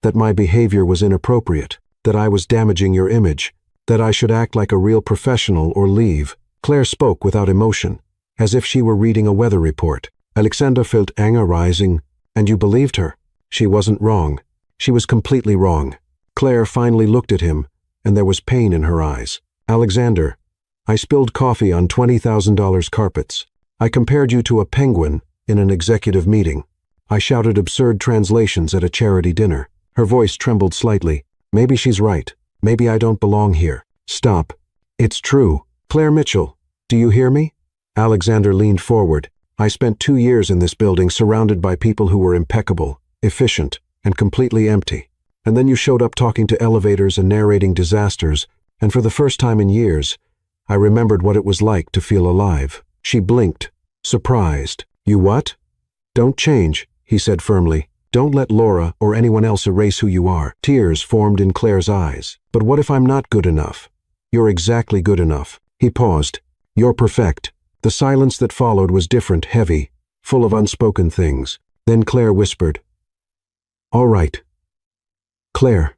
"That my behavior was inappropriate, that I was damaging your image, that I should act like a real professional or leave." Claire spoke without emotion, as if she were reading a weather report. Alexander felt anger rising. "And you believed her?" "She wasn't wrong. She was completely wrong." Claire finally looked at him, and there was pain in her eyes. "Alexander, I spilled coffee on $20,000 carpets. I compared you to a penguin in an executive meeting. I shouted absurd translations at a charity dinner." Her voice trembled slightly. "Maybe she's right. Maybe I don't belong here." "Stop. It's true. Claire Mitchell, do you hear me?" Alexander leaned forward. "I spent 2 years in this building surrounded by people who were impeccable, efficient, and completely empty. And then you showed up talking to elevators and narrating disasters, and for the first time in years, I remembered what it was like to feel alive." She blinked, surprised. "You what?" "Don't change," he said firmly. "Don't let Laura or anyone else erase who you are." Tears formed in Claire's eyes. "But what if I'm not good enough?" "You're exactly good enough." He paused. "You're perfect." The silence that followed was different, heavy, full of unspoken things. Then Claire whispered, "All right. Claire,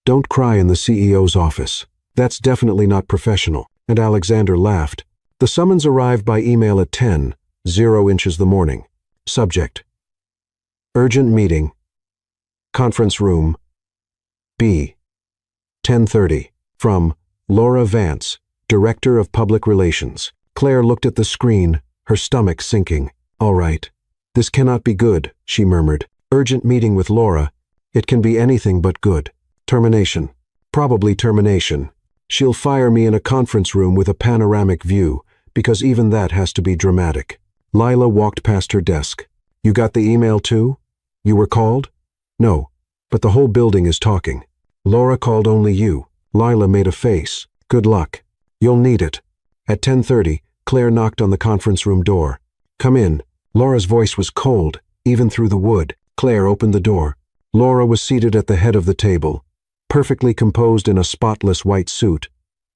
don't cry in the CEO's office. That's definitely not professional." And Alexander laughed. The summons arrived by email at 10:00 the morning. Subject: Urgent meeting. Conference room B. 10:30. From Laura Vance, Director of Public Relations. Claire looked at the screen, her stomach sinking. "All right. This cannot be good," she murmured. "Urgent meeting with Laura. It can be anything but good. Termination. Probably termination. She'll fire me in a conference room with a panoramic view, because even that has to be dramatic." Lila walked past her desk. "You got the email too? You were called?" "No, but the whole building is talking." "Laura called only you." Lila made a face. "Good luck. You'll need it." At 10:30, Claire knocked on the conference room door. "Come in." Laura's voice was cold, even through the wood. Claire opened the door. Laura was seated at the head of the table, perfectly composed in a spotless white suit,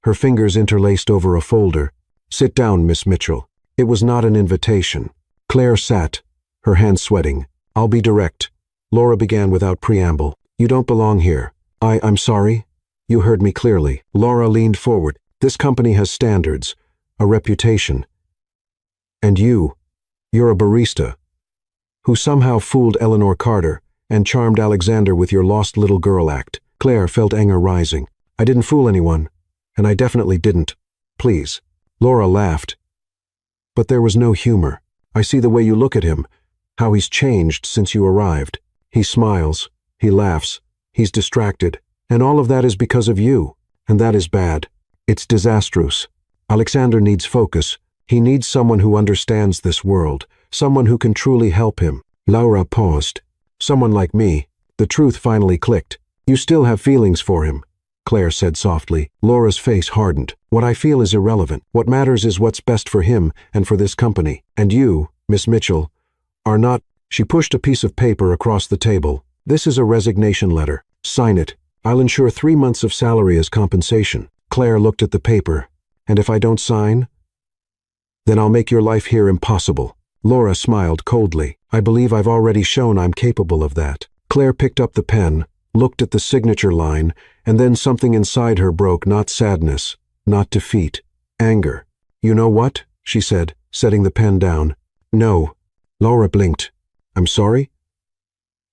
her fingers interlaced over a folder. "Sit down, Miss Mitchell." It was not an invitation. Claire sat, her hands sweating. "I'll be direct." Laura began without preamble. "You don't belong here." I'm sorry." "You heard me clearly." Laura leaned forward. "This company has standards, a reputation. And you're a barista who somehow fooled Eleanor Carter and charmed Alexander with your lost little girl act." Claire felt anger rising. "I didn't fool anyone, and I definitely didn't. Please." Laura laughed. But there was no humor. "I see the way you look at him, how he's changed since you arrived. He smiles, he laughs, he's distracted, and all of that is because of you, and that is bad. It's disastrous. Alexander needs focus. He needs someone who understands this world, someone who can truly help him." Laura paused. "Someone like me." The truth finally clicked. "You still have feelings for him," Claire said softly. Laura's face hardened. "What I feel is irrelevant. What matters is what's best for him and for this company. And you, Miss Mitchell, are not—" She pushed a piece of paper across the table. "This is a resignation letter. Sign it. I'll ensure 3 months of salary as compensation." Claire looked at the paper. "And if I don't sign? Then I'll make your life here impossible." Laura smiled coldly. "I believe I've already shown I'm capable of that." Claire picked up the pen, looked at the signature line, and then something inside her broke, not sadness, not defeat, anger. "You know what?" she said, setting the pen down. "No." Laura blinked. "I'm sorry?"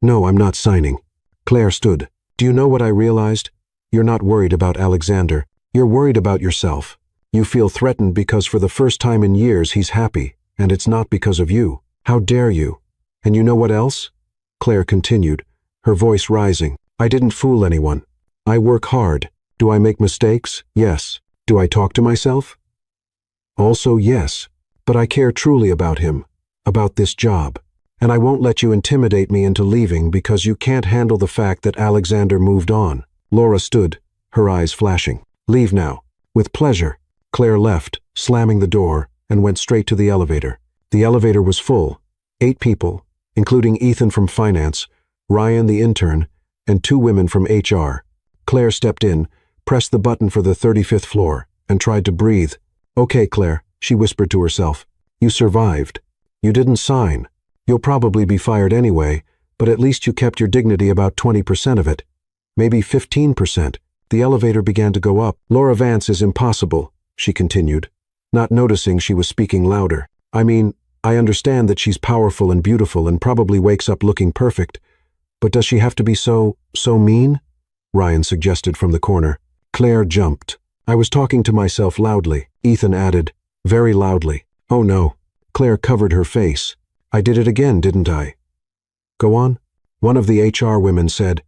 "No, I'm not signing." Claire stood. "Do you know what I realized? You're not worried about Alexander. You're worried about yourself. You feel threatened because for the first time in years he's happy, and it's not because of you. How dare you? And you know what else?" Claire continued, her voice rising. "I didn't fool anyone. I work hard. Do I make mistakes? Yes. Do I talk to myself? Also, yes. But I care truly about him, about this job. And I won't let you intimidate me into leaving because you can't handle the fact that Alexander moved on." Laura stood, her eyes flashing. "Leave now." "With pleasure." Claire left, slamming the door, and went straight to the elevator. The elevator was full. 8 people, including Ethan from finance, Ryan the intern, and 2 women from HR. Claire stepped in, pressed the button for the 35th floor, and tried to breathe. "Okay, Claire," she whispered to herself. "You survived. You didn't sign. You'll probably be fired anyway, but at least you kept your dignity about 20% of it. Maybe 15%. The elevator began to go up. "Laura Vance is impossible," she continued, not noticing she was speaking louder. "I mean, I understand that she's powerful and beautiful and probably wakes up looking perfect, but does she have to be so mean?" Ryan suggested from the corner. Claire jumped. "I was talking to myself loudly," Ethan added, very loudly. "Oh no." Claire covered her face. "I did it again, didn't I?" "Go on," one of the HR women said.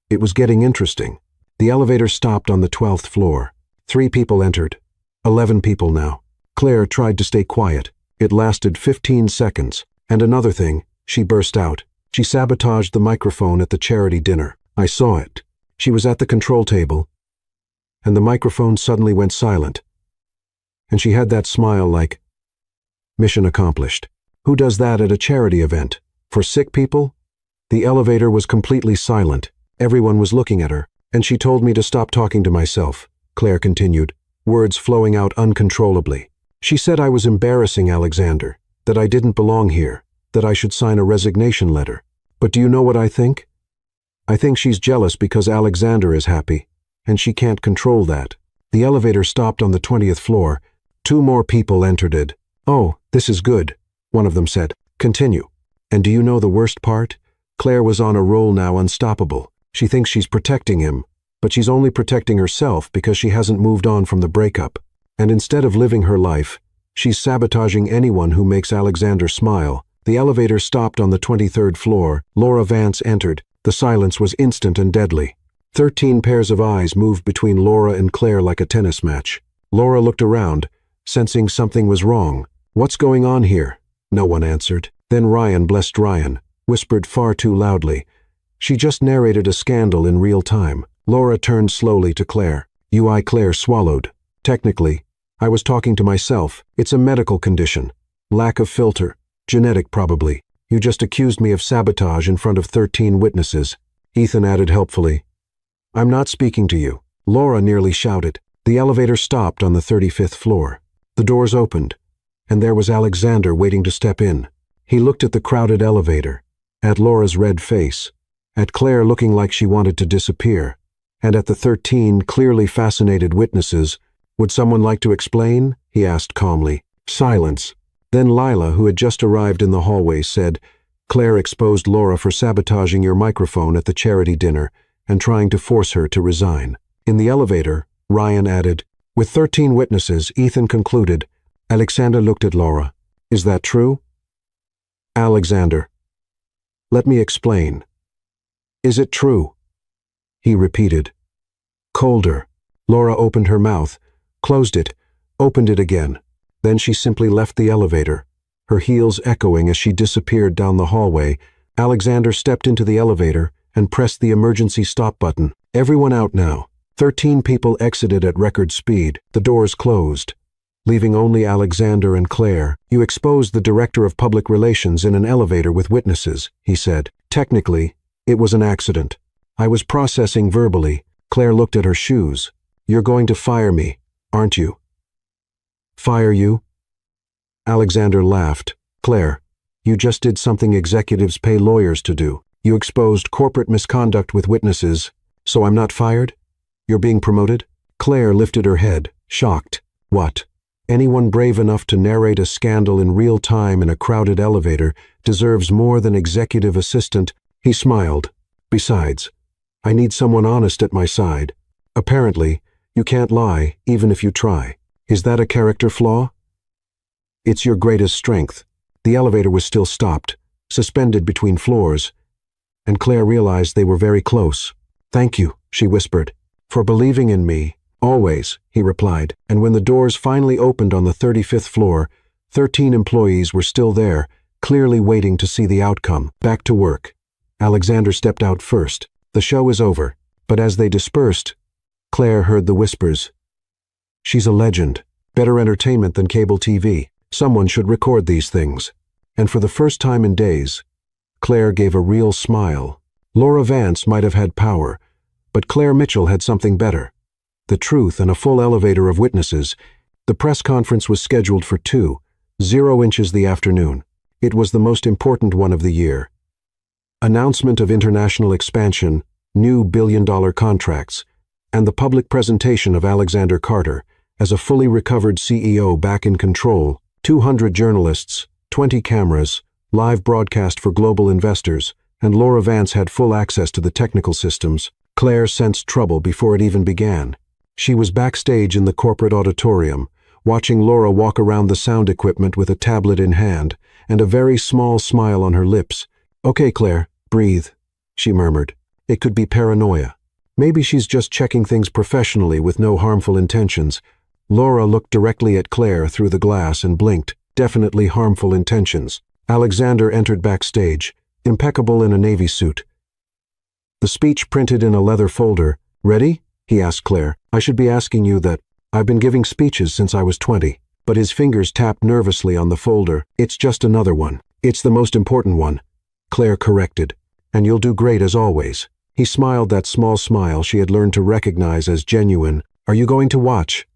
It was getting interesting. The elevator stopped on the 12th floor. 3 people entered. 11 people now. Claire tried to stay quiet. It lasted 15 seconds. And another thing, she burst out. She sabotaged the microphone at the charity dinner. I saw it. She was at the control table, and the microphone suddenly went silent. And she had that smile like, mission accomplished. Who does that at a charity event? For sick people? The elevator was completely silent. Everyone was looking at her, and she told me to stop talking to myself, Claire continued, words flowing out uncontrollably. She said I was embarrassing Alexander, that I didn't belong here, that I should sign a resignation letter. But do you know what I think? I think she's jealous because Alexander is happy, and she can't control that. The elevator stopped on the 20th floor. 2 more people entered it. "Oh, this is good," one of them said. "Continue." And do you know the worst part? Claire was on a roll now, unstoppable. She thinks she's protecting him, but she's only protecting herself because she hasn't moved on from the breakup. And instead of living her life, she's sabotaging anyone who makes Alexander smile. The elevator stopped on the 23rd floor. Laura Vance entered. The silence was instant and deadly. 13 pairs of eyes moved between Laura and Claire like a tennis match. Laura looked around, sensing something was wrong. "What's going on here?" No one answered. Then Ryan, blessed Ryan, whispered far too loudly. She just narrated a scandal in real time. Laura turned slowly to Claire. Claire swallowed. "Technically, I was talking to myself. It's a medical condition. Lack of filter. Genetic, probably. You just accused me of sabotage in front of 13 witnesses." Ethan added helpfully. "I'm not speaking to you." Laura nearly shouted. The elevator stopped on the 35th floor. The doors opened, and there was Alexander waiting to step in. He looked at the crowded elevator, at Laura's red face, at Claire looking like she wanted to disappear, and at the 13 clearly fascinated witnesses. "Would someone like to explain?" he asked calmly. Silence. Then Lila, who had just arrived in the hallway, said, "Claire exposed Laura for sabotaging your microphone at the charity dinner and trying to force her to resign." In the elevator, Ryan added, "With 13 witnesses," Ethan concluded. Alexander looked at Laura. "Is that true?" "Alexander, let me explain. Is it true?" He repeated. Colder. Laura opened her mouth, closed it, opened it again. Then she simply left the elevator, her heels echoing as she disappeared down the hallway. Alexander stepped into the elevator and pressed the emergency stop button. Everyone out now. 13 people exited at record speed. The doors closed, leaving only Alexander and Claire. "You exposed the director of public relations in an elevator with witnesses," he said. "Technically, it was an accident. I was processing verbally." Claire looked at her shoes. "You're going to fire me, aren't you?" "Fire you?" Alexander laughed. "Claire, you just did something executives pay lawyers to do. You exposed corporate misconduct with witnesses, so I'm not fired? You're being promoted?" Claire lifted her head, shocked. "What? Anyone brave enough to narrate a scandal in real time in a crowded elevator deserves more than executive assistant." He smiled. "Besides, I need someone honest at my side. Apparently, you can't lie, even if you try. Is that a character flaw?" "It's your greatest strength." The elevator was still stopped, suspended between floors, and Claire realized they were very close. "Thank you," she whispered, "for believing in me." "Always," he replied, and when the doors finally opened on the 35th floor, 13 employees were still there, clearly waiting to see the outcome. Back to work. Alexander stepped out first. "The show is over," but as they dispersed, Claire heard the whispers. "She's a legend. Better entertainment than cable TV." Someone should record these things. And for the first time in days, Claire gave a real smile. Laura Vance might have had power, but Claire Mitchell had something better. The truth and a full elevator of witnesses. The press conference was scheduled for 2:00 the afternoon. It was the most important one of the year. Announcement of international expansion, new billion-dollar contracts, and the public presentation of Alexander Carter as a fully recovered CEO back in control. 200 journalists, 20 cameras, live broadcast for global investors, and Laura Vance had full access to the technical systems. Claire sensed trouble before it even began. She was backstage in the corporate auditorium, watching Laura walk around the sound equipment with a tablet in hand and a very small smile on her lips. "Okay, Claire, breathe," she murmured. "It could be paranoia. Maybe she's just checking things professionally with no harmful intentions." Laura looked directly at Claire through the glass and blinked. Definitely harmful intentions. Alexander entered backstage, impeccable in a navy suit. The speech printed in a leather folder. "Ready?" he asked Claire. "I should be asking you that. I've been giving speeches since I was 20. But his fingers tapped nervously on the folder. "It's just another one. It's the most important one," Claire corrected. "And you'll do great as always." He smiled that small smile she had learned to recognize as genuine. "Are you going to watch?"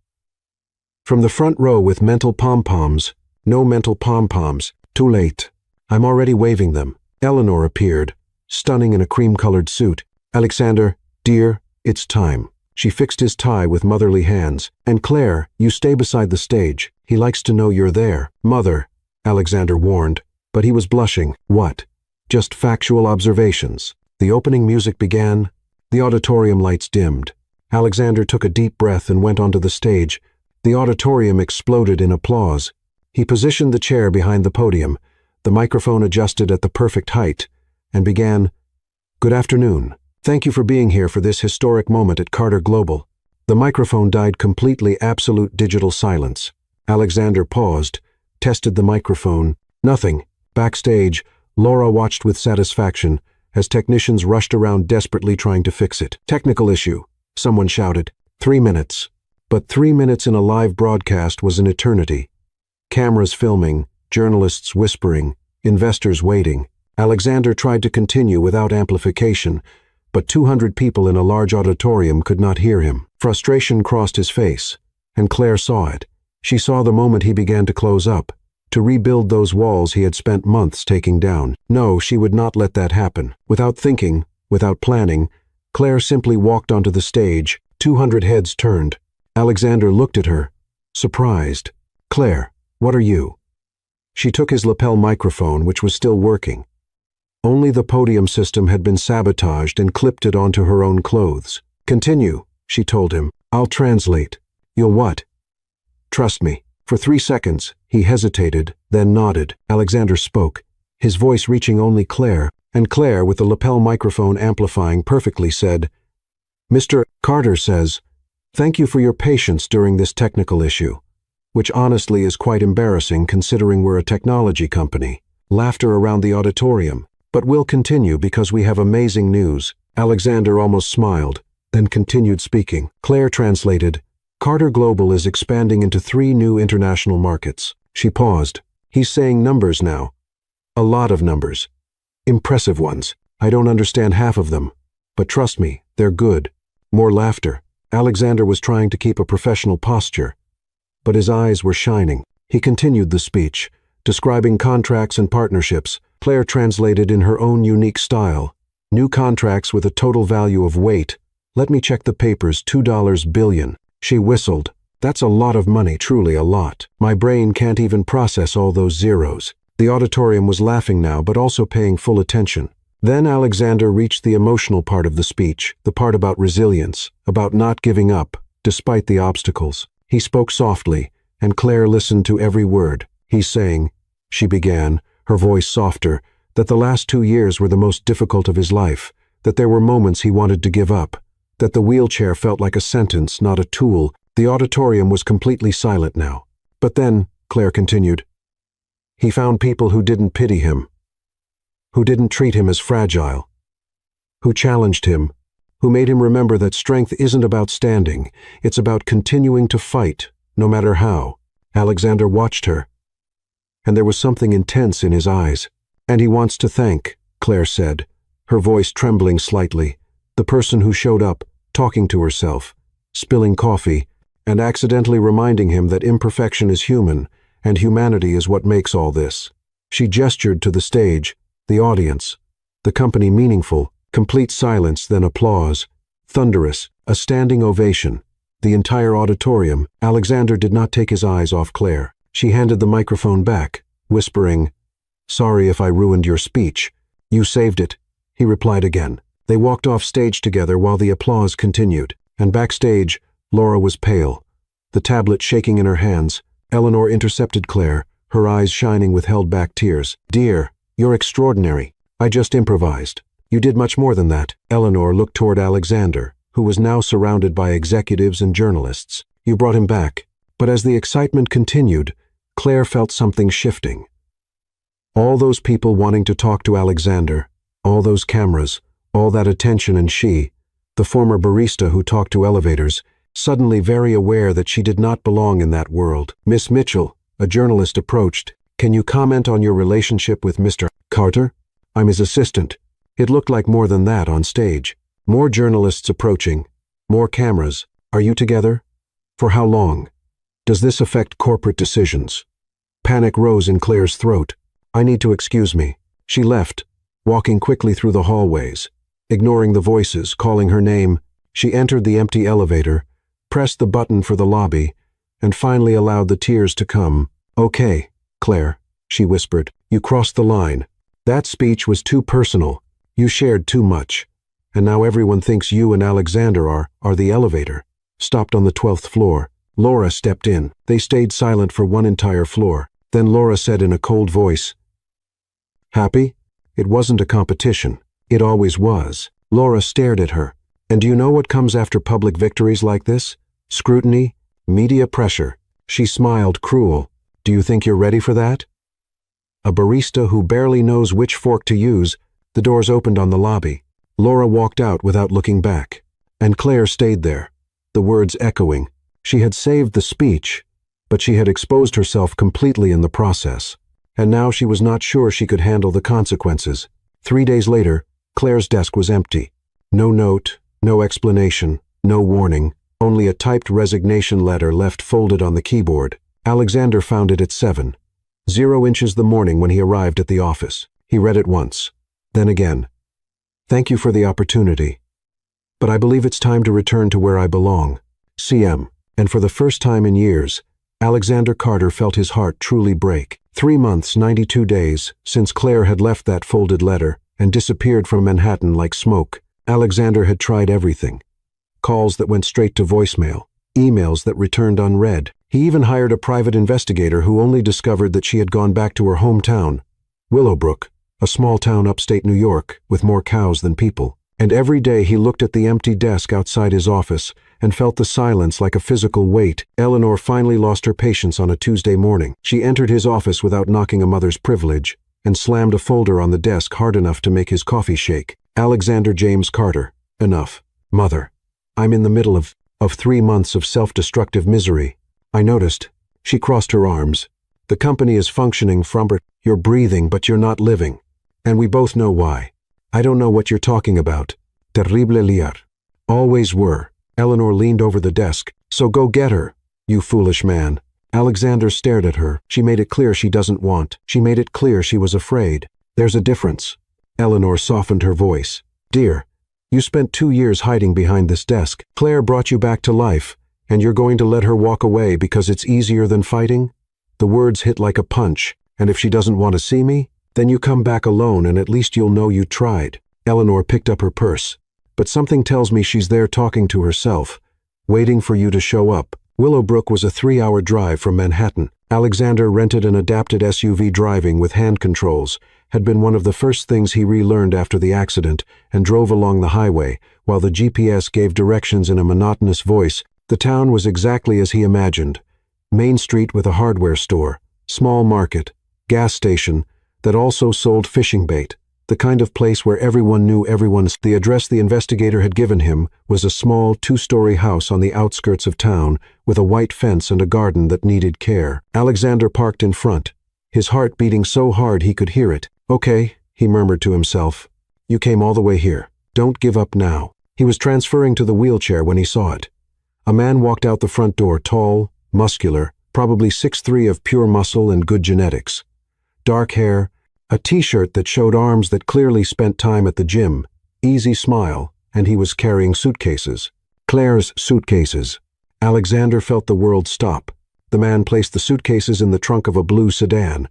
From the front row with mental pom-poms. No mental pom-poms. Too late. I'm already waving them. Eleanor appeared, stunning in a cream-colored suit. "Alexander, dear, it's time." She fixed his tie with motherly hands. "And Claire, you stay beside the stage. He likes to know you're there." "Mother," Alexander warned, but he was blushing. "What?" "Just factual observations." The opening music began. The auditorium lights dimmed. Alexander took a deep breath and went onto the stage. The auditorium exploded in applause. He positioned the chair behind the podium, the microphone adjusted at the perfect height, and began, "Good afternoon. Thank you for being here for this historic moment at Carter Global." The microphone died completely absolute digital silence. Alexander paused, tested the microphone. Nothing. Backstage, Laura watched with satisfaction as technicians rushed around desperately trying to fix it. "Technical issue," someone shouted. 3 minutes. But 3 minutes in a live broadcast was an eternity. Cameras filming, journalists whispering, investors waiting. Alexander tried to continue without amplification, but 200 people in a large auditorium could not hear him. Frustration crossed his face, and Claire saw it. She saw the moment he began to close up, to rebuild those walls he had spent months taking down. No, she would not let that happen. Without thinking, without planning, Claire simply walked onto the stage. 200 heads turned. Alexander looked at her, surprised. "Claire, what are you?" She took his lapel microphone, which was still working. Only the podium system had been sabotaged and clipped it onto her own clothes. "Continue," she told him. "I'll translate." "You'll what?" "Trust me." For 3 seconds, he hesitated, then nodded. Alexander spoke, his voice reaching only Claire, and Claire, with the lapel microphone amplifying perfectly, said, "Mr. Carter says, thank you for your patience during this technical issue, which honestly is quite embarrassing considering we're a technology company." Laughter around the auditorium. "But we'll continue because we have amazing news." Alexander almost smiled, then continued speaking. Claire translated, "Carter Global is expanding into 3 new international markets." She paused. "He's saying numbers now. A lot of numbers. Impressive ones. I don't understand half of them. But trust me, they're good." More laughter. Alexander was trying to keep a professional posture, but his eyes were shining. He continued the speech, describing contracts and partnerships. Claire translated in her own unique style. "New contracts with a total value of wait. Let me check the papers, $2 billion. She whistled. "That's a lot of money, truly a lot. My brain can't even process all those zeros." The auditorium was laughing now, but also paying full attention. Then Alexander reached the emotional part of the speech, the part about resilience, about not giving up, despite the obstacles. He spoke softly, and Claire listened to every word. "He's saying," she began, her voice softer, "that the last 2 years were the most difficult of his life, that there were moments he wanted to give up, that the wheelchair felt like a sentence, not a tool." The auditorium was completely silent now. "But then," Claire continued, "he found people who didn't pity him, who didn't treat him as fragile, who challenged him, who made him remember that strength isn't about standing, it's about continuing to fight, no matter how." Alexander watched her. and there was something intense in his eyes. "And he wants to thank," Claire said, her voice trembling slightly, "the person who showed up, talking to herself, spilling coffee, and accidentally reminding him that imperfection is human, and humanity is what makes all this." She gestured to the stage, the audience, the company meaningful, complete silence, then applause, thunderous, a standing ovation. The entire auditorium. Alexander did not take his eyes off Claire. She handed the microphone back, whispering, "Sorry if I ruined your speech." "You saved it," he replied again. They walked off stage together while the applause continued, and backstage, Laura was pale, the tablet shaking in her hands. Eleanor intercepted Claire, her eyes shining with held-back tears. "Dear, you're extraordinary. I just improvised. You did much more than that." Eleanor looked toward Alexander, who was now surrounded by executives and journalists. "You brought him back." But as the excitement continued, Claire felt something shifting. All those people wanting to talk to Alexander, all those cameras, all that attention, and she, the former barista who talked to elevators, suddenly very aware that she did not belong in that world. "Miss Mitchell," a journalist approached, "can you comment on your relationship with Mr. Carter?" "I'm his assistant." It looked like more than that on stage. More journalists approaching, more cameras. "Are you together? For how long? Does this affect corporate decisions?" Panic rose in Claire's throat. "I need to excuse me." She left, walking quickly through the hallways, ignoring the voices, calling her name. She entered the empty elevator, pressed the button for the lobby, and finally allowed the tears to come. "Okay, Claire," she whispered, "you crossed the line. That speech was too personal. You shared too much. And now everyone thinks you and Alexander are the elevator." Stopped on the 12th floor. Laura stepped in. They stayed silent for one entire floor. Then Laura said in a cold voice, "Happy? It wasn't a competition. It always was." Laura stared at her. "And do you know what comes after public victories like this? Scrutiny, media pressure." She smiled, cruel. "Do you think you're ready for that?" A barista who barely knows which fork to use. The doors opened on the lobby. Laura walked out without looking back, and Claire stayed there, the words echoing. She had saved the speech, but she had exposed herself completely in the process, and now she was not sure she could handle the consequences. 3 days later, Claire's desk was empty. No note, no explanation, no warning, only a typed resignation letter left folded on the keyboard. Alexander found it at 7:00 the morning when he arrived at the office. He read it once, then again. "Thank you for the opportunity, but I believe it's time to return to where I belong. CM." And for the first time in years, Alexander Carter felt his heart truly break. 3 months, 92 days, since Claire had left that folded letter and disappeared from Manhattan like smoke. Alexander had tried everything. Calls that went straight to voicemail, emails that returned unread. He even hired a private investigator who only discovered that she had gone back to her hometown, Willowbrook, a small town upstate New York with more cows than people. And every day he looked at the empty desk outside his office and felt the silence like a physical weight. Eleanor finally lost her patience on a Tuesday morning. She entered his office without knocking a mother's privilege and slammed a folder on the desk hard enough to make his coffee shake. "Alexander James Carter." "Enough. Mother, I'm in the middle of 3 months of self-destructive misery. I noticed." She crossed her arms. "The company is functioning from her. You're breathing, but you're not living. And we both know why. I don't know what you're talking about. Terrible liar. Always were." Eleanor leaned over the desk. "So go get her, you foolish man." Alexander stared at her. She made it clear she doesn't want. She made it clear she was afraid. "There's a difference." Eleanor softened her voice. "Dear, you spent 2 years hiding behind this desk. Claire brought you back to life, and you're going to let her walk away because it's easier than fighting?" The words hit like a punch. "And if she doesn't want to see me, then you come back alone and at least you'll know you tried." Eleanor picked up her purse. "But something tells me she's there talking to herself, waiting for you to show up." Willowbrook was a 3-hour drive from Manhattan. Alexander rented an adapted SUV. Driving with hand controls had been one of the first things he relearned after the accident, and drove along the highway, while the GPS gave directions in a monotonous voice. The town was exactly as he imagined. Main Street with a hardware store, small market, gas station, that also sold fishing bait, the kind of place where everyone knew everyone's. The address the investigator had given him was a small 2-story house on the outskirts of town with a white fence and a garden that needed care. Alexander parked in front, his heart beating so hard he could hear it. "Okay," he murmured to himself. "You came all the way here. Don't give up now." He was transferring to the wheelchair when he saw it. A man walked out the front door, tall, muscular, probably 6'3" of pure muscle and good genetics. Dark hair, a t-shirt that showed arms that clearly spent time at the gym, easy smile, and he was carrying suitcases. Claire's suitcases. Alexander felt the world stop. The man placed the suitcases in the trunk of a blue sedan,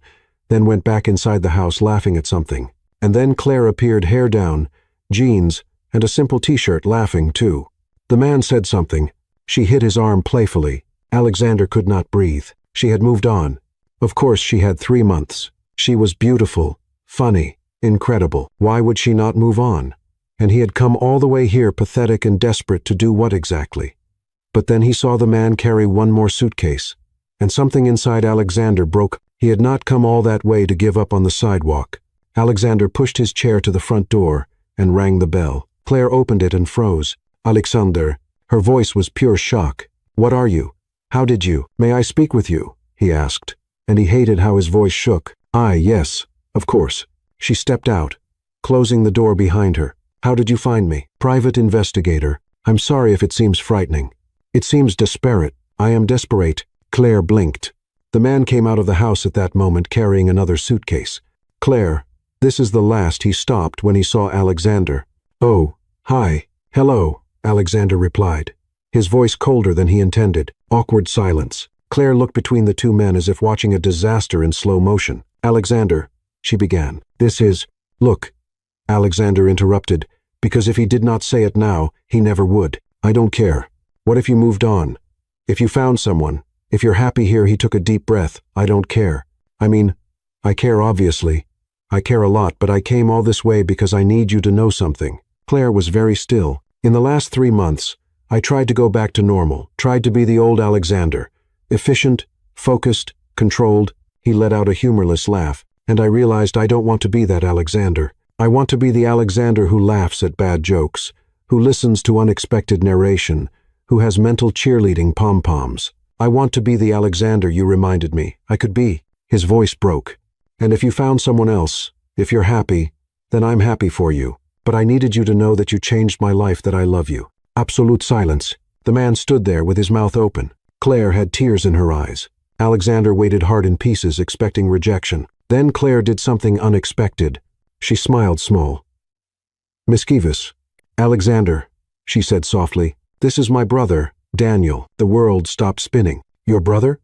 then went back inside the house laughing at something. And then Claire appeared, hair down, jeans, and a simple t-shirt, laughing too. The man said something. She hit his arm playfully. Alexander could not breathe. She had moved on. Of course she had 3 months. She was beautiful, funny, incredible. Why would she not move on? And he had come all the way here, pathetic and desperate, to do what exactly? But then he saw the man carry one more suitcase, and something inside Alexander broke. He had not come all that way to give up on the sidewalk. Alexander pushed his chair to the front door and rang the bell. Claire opened it and froze. "Alexander." Her voice was pure shock. "What are you? How did you? May I speak with you?" he asked, and he hated how his voice shook. Yes, of course." She stepped out, closing the door behind her. "How did you find me?" "Private investigator. I'm sorry if it seems frightening. It seems desperate. I am desperate." Claire blinked. The man came out of the house at that moment carrying another suitcase. "Claire, this is the last." He stopped when he saw Alexander. "Oh, hi. Hello," Alexander replied, his voice colder than he intended. Awkward silence. Claire looked between the two men as if watching a disaster in slow motion. "Alexander," she began. "This is—" "Look," Alexander interrupted, because if he did not say it now, he never would. "I don't care. What if you moved on? If you found someone? If you're happy here?" He took a deep breath. "I don't care. I mean, I care obviously. I care a lot, but I came all this way because I need you to know something." Claire was very still. "In the last 3 months, I tried to go back to normal, tried to be the old Alexander. Efficient, focused, controlled." He let out a humorless laugh. "And I realized I don't want to be that Alexander. I want to be the Alexander who laughs at bad jokes, who listens to unexpected narration, who has mental cheerleading pom-poms. I want to be the Alexander you reminded me I could be." His voice broke. "And if you found someone else, if you're happy, then I'm happy for you. But I needed you to know that you changed my life, that I love you." Absolute silence. The man stood there with his mouth open. Claire had tears in her eyes. Alexander waited hard in pieces, expecting rejection. Then Claire did something unexpected. She smiled small. "Mischievous. Alexander," she said softly, "this is my brother, Daniel." The world stopped spinning. "Your brother?"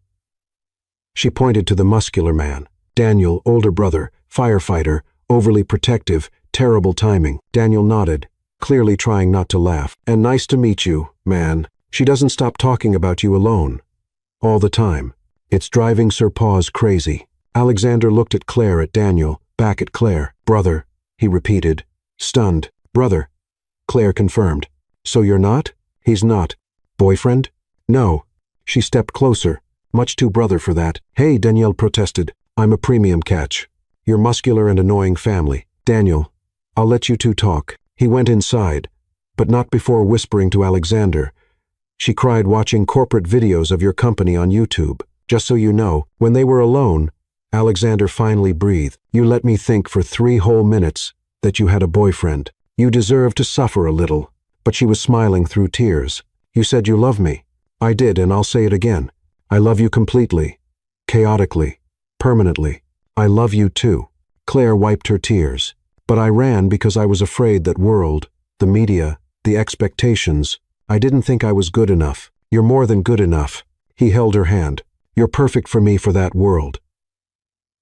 She pointed to the muscular man. "Daniel, older brother, firefighter, overly protective, terrible timing." Daniel nodded, clearly trying not to laugh. "And nice to meet you, man. She doesn't stop talking about you alone. All the time. It's driving Sir Paws crazy." Alexander looked at Claire, at Daniel, back at Claire. "Brother," he repeated, stunned. "Brother," Claire confirmed. "So you're not?" "He's not." "Boyfriend?" "No." She stepped closer. "Much too brother for that." "Hey," Danielle protested. "I'm a premium catch. You're muscular and annoying family." "Daniel, I'll let you two talk." He went inside, but not before whispering to Alexander. "She cried watching corporate videos of your company on YouTube. Just so you know." When they were alone, Alexander finally breathed. "You let me think for 3 whole minutes that you had a boyfriend. You deserve to suffer a little." But she was smiling through tears. "You said you love me." "I did, and I'll say it again. I love you completely. Chaotically. Permanently. I love you too." Claire wiped her tears. "But I ran because I was afraid that world, the media, the expectations. I didn't think I was good enough." "You're more than good enough." He held her hand. "You're perfect for me, for that world.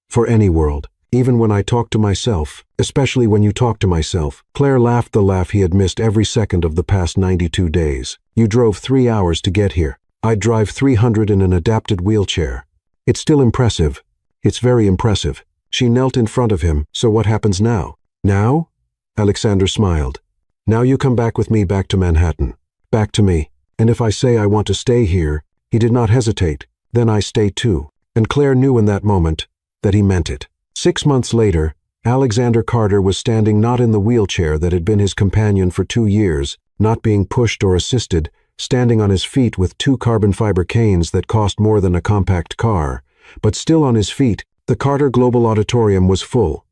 For any world. Even when I talk to myself, especially when you talk to myself." Claire laughed the laugh he had missed every second of the past 92 days. "You drove 3 hours to get here. I'd drive 300 in an adapted wheelchair. It's still impressive. It's very impressive." She knelt in front of him. "So what happens now?" "Now?" Alexander smiled. "Now you come back with me, back to Manhattan. Back to me. And if I say I want to stay here," he did not hesitate, "then I stay too." And Claire knew in that moment that he meant it. 6 months later, Alexander Carter was standing not in the wheelchair that had been his companion for 2 years, not being pushed or assisted, standing on his feet with 2 carbon fiber canes that cost more than a compact car, but still on his feet, The Carter Global Auditorium was full.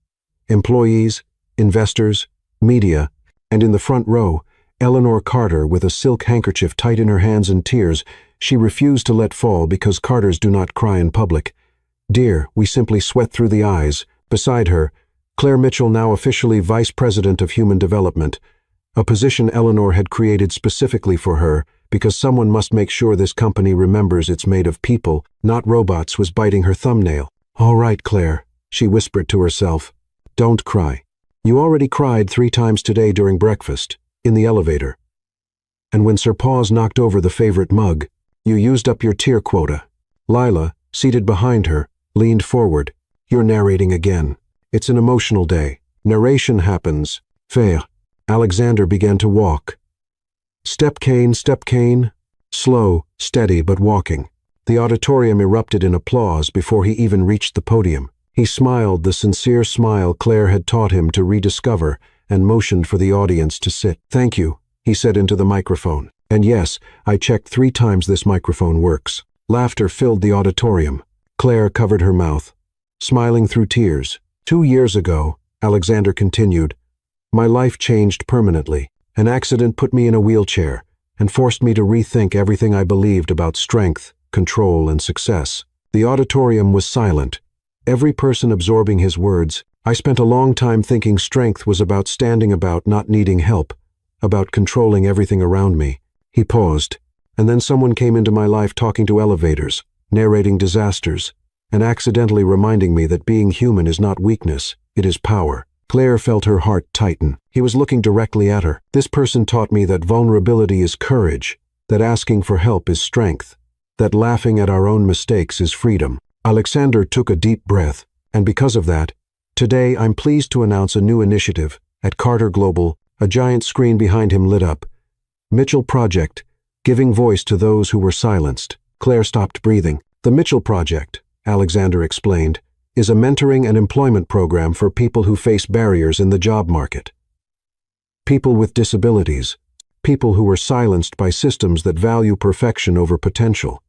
Employees, investors, media, and in the front row, Eleanor Carter with a silk handkerchief tight in her hands and tears she refused to let fall because Carters do not cry in public. Dear, we simply sweat through the eyes. Beside her, Claire Mitchell, now officially Vice President of Human Development, a position Eleanor had created specifically for her because someone must make sure this company remembers it's made of people, not robots, was biting her thumbnail. All right, Claire, she whispered to herself. Don't cry. You already cried 3 times today during breakfast, in the elevator. And when Sir Paws knocked over the favorite mug, you used up your tear quota. Lila, seated behind her, leaned forward. You're narrating again. It's an emotional day. Narration happens. Faire. Alexander began to walk. Step cane, slow, steady, but walking. The auditorium erupted in applause before he even reached the podium. He smiled the sincere smile Claire had taught him to rediscover and motioned for the audience to sit. Thank you, he said into the microphone. And yes, I checked 3 times this microphone works. Laughter filled the auditorium. Claire covered her mouth, smiling through tears. 2 years ago, Alexander continued, my life changed permanently. An accident put me in a wheelchair and forced me to rethink everything I believed about strength, control, and success. The auditorium was silent, every person absorbing his words. I spent a long time thinking strength was about standing about not needing help, about controlling everything around me. He paused, and then someone came into my life talking to elevators, narrating disasters, and accidentally reminding me that being human is not weakness, it is power. Claire felt her heart tighten. He was looking directly at her. This person taught me that vulnerability is courage, that asking for help is strength, that laughing at our own mistakes is freedom. Alexander took a deep breath, and because of that, today I'm pleased to announce a new initiative at Carter Global. A giant screen behind him lit up. Mitchell Project, giving voice to those who were silenced. Claire stopped breathing. The Mitchell Project, Alexander explained, is a mentoring and employment program for people who face barriers in the job market. People with disabilities, people who were silenced by systems that value perfection over potential,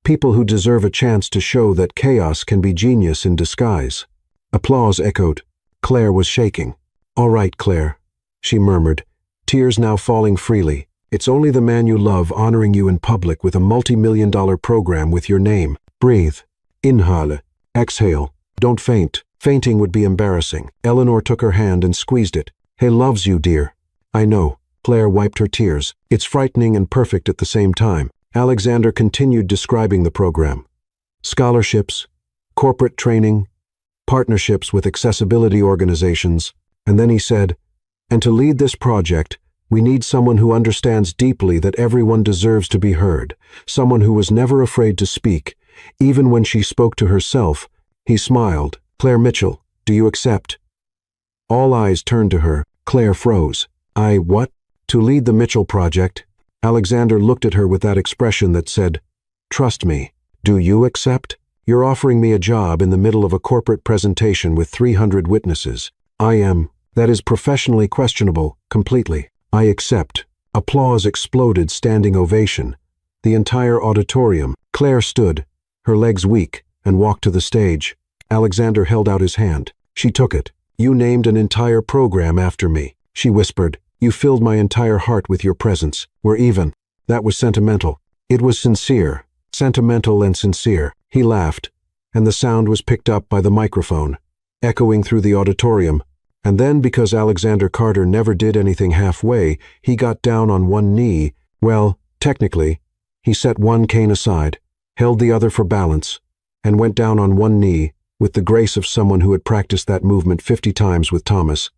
people who deserve a chance to show that chaos can be genius in disguise. Applause echoed. Claire was shaking. All right, Claire, she murmured, tears now falling freely. It's only the man you love honoring you in public with a multi-million-dollar program with your name. Breathe. Inhale. Exhale. Don't faint. Fainting would be embarrassing. Eleanor took her hand and squeezed it. He loves you, dear. I know. Claire wiped her tears. It's frightening and perfect at the same time. Alexander continued describing the program. Scholarships, corporate training, partnerships with accessibility organizations, and then he said, and to lead this project, we need someone who understands deeply that everyone deserves to be heard, someone who was never afraid to speak. Even when she spoke to herself, he smiled. Claire Mitchell, do you accept? All eyes turned to her. Claire froze. What? To lead the Mitchell Project? Alexander looked at her with that expression that said, trust me. Do you accept? You're offering me a job in the middle of a corporate presentation with 300 witnesses. That is professionally questionable, completely. I accept. Applause exploded, standing ovation. The entire auditorium. Claire stood, her legs weak, and walked to the stage. Alexander held out his hand. She took it. You named an entire program after me, she whispered. You filled my entire heart with your presence. We're even. That was sentimental. It was sincere. Sentimental and sincere. He laughed, and the sound was picked up by the microphone, echoing through the auditorium. And then, because Alexander Carter never did anything halfway, he got down on one knee. Well, technically, he set one cane aside, held the other for balance, and went down on one knee, with the grace of someone who had practiced that movement 50 times with Thomas,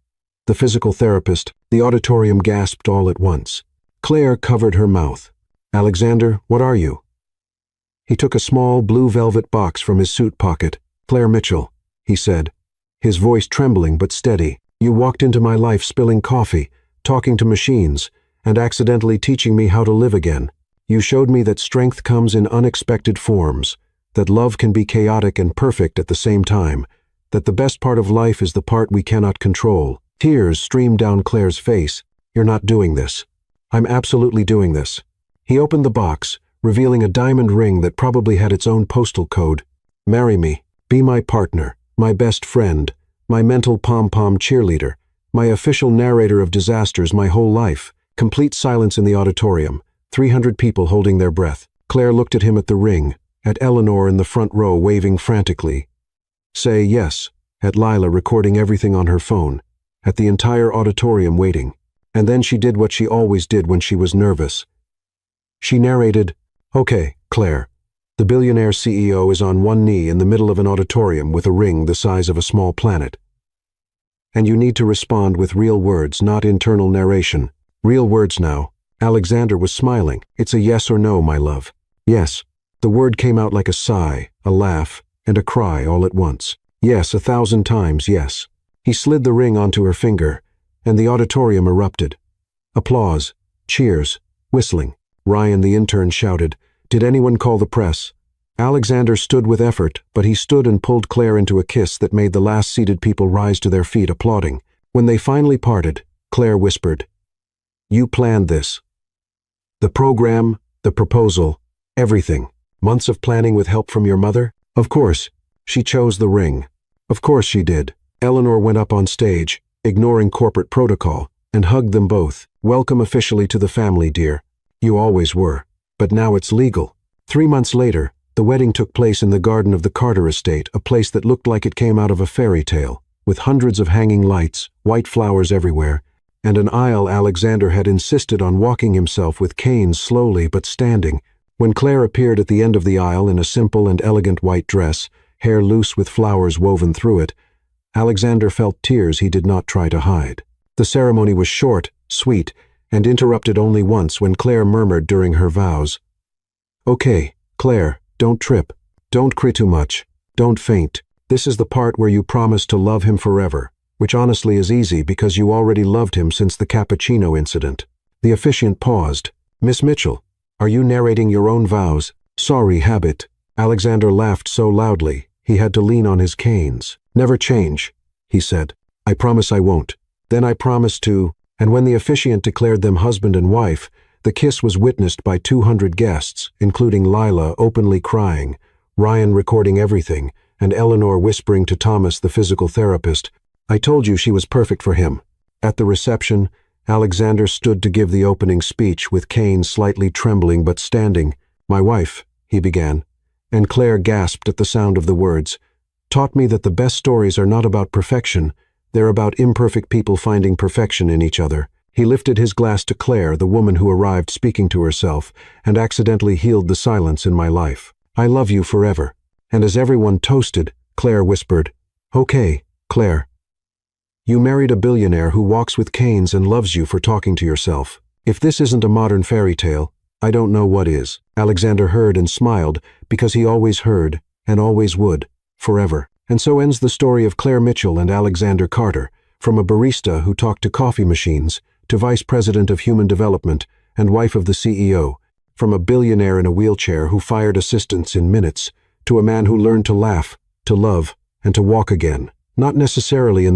the physical therapist. The auditorium gasped all at once. Claire covered her mouth. Alexander, what are you? He took a small blue velvet box from his suit pocket. Claire Mitchell, he said, his voice trembling but steady. You walked into my life spilling coffee, talking to machines, and accidentally teaching me how to live again. You showed me that strength comes in unexpected forms, that love can be chaotic and perfect at the same time, that the best part of life is the part we cannot control. Tears streamed down Claire's face. You're not doing this. I'm absolutely doing this. He opened the box, revealing a diamond ring that probably had its own postal code. Marry me. Be my partner, my best friend, my mental pom-pom cheerleader, my official narrator of disasters my whole life. Complete silence in the auditorium, 300 people holding their breath. Claire looked at him at the ring, at Eleanor in the front row waving frantically. Say yes, at Lila recording everything on her phone, at the entire auditorium waiting. And then she did what she always did when she was nervous. She narrated, "Okay, Claire, the billionaire CEO is on one knee in the middle of an auditorium with a ring the size of a small planet. And you need to respond with real words, not internal narration. Real words now." Alexander was smiling. "It's a yes or no, my love." "Yes." The word came out like a sigh, a laugh, and a cry all at once. "Yes, 1,000 times yes." He slid the ring onto her finger, and the auditorium erupted. Applause, cheers, whistling. Ryan, the intern, shouted, "Did anyone call the press?" Alexander stood with effort, but he stood and pulled Claire into a kiss that made the last seated people rise to their feet, applauding. When they finally parted, Claire whispered, "You planned this. The program, the proposal, everything. Months of planning with help from your mother? Of course, she chose the ring. Of course she did." Eleanor went up on stage, ignoring corporate protocol, and hugged them both. "Welcome officially to the family, dear. You always were. But now it's legal." 3 months later, the wedding took place in the garden of the Carter estate, a place that looked like it came out of a fairy tale, with hundreds of hanging lights, white flowers everywhere, and an aisle Alexander had insisted on walking himself with canes slowly but standing. When Claire appeared at the end of the aisle in a simple and elegant white dress, hair loose with flowers woven through it, Alexander felt tears he did not try to hide. The ceremony was short, sweet, and interrupted only once when Claire murmured during her vows, "Okay, Claire, don't trip. Don't cry too much. Don't faint. This is the part where you promise to love him forever," which honestly is easy because you already loved him since the cappuccino incident. The officiant paused. "Miss Mitchell, are you narrating your own vows?" "Sorry, habit." Alexander laughed so loudly he had to lean on his canes. "Never change," he said. "I promise I won't." Then I promised to, and when the officiant declared them husband and wife, the kiss was witnessed by 200 guests, including Lila openly crying, Ryan recording everything, and Eleanor whispering to Thomas, the physical therapist, "I told you she was perfect for him." At the reception, Alexander stood to give the opening speech with cane slightly trembling but standing. "My wife," he began, and Claire gasped at the sound of the words, "taught me that the best stories are not about perfection, they're about imperfect people finding perfection in each other." He lifted his glass to Claire, the woman who arrived speaking to herself, and accidentally healed the silence in my life. "I love you forever." And as everyone toasted, Claire whispered, "Okay, Claire. You married a billionaire who walks with canes and loves you for talking to yourself. If this isn't a modern fairy tale, I don't know what is." Alexander heard and smiled because he always heard and always would, forever. And so ends the story of Claire Mitchell and Alexander Carter, from a barista who talked to coffee machines to vice president of human development and wife of the CEO, from a billionaire in a wheelchair who fired assistants in minutes to a man who learned to laugh, to love, and to walk again, not necessarily in that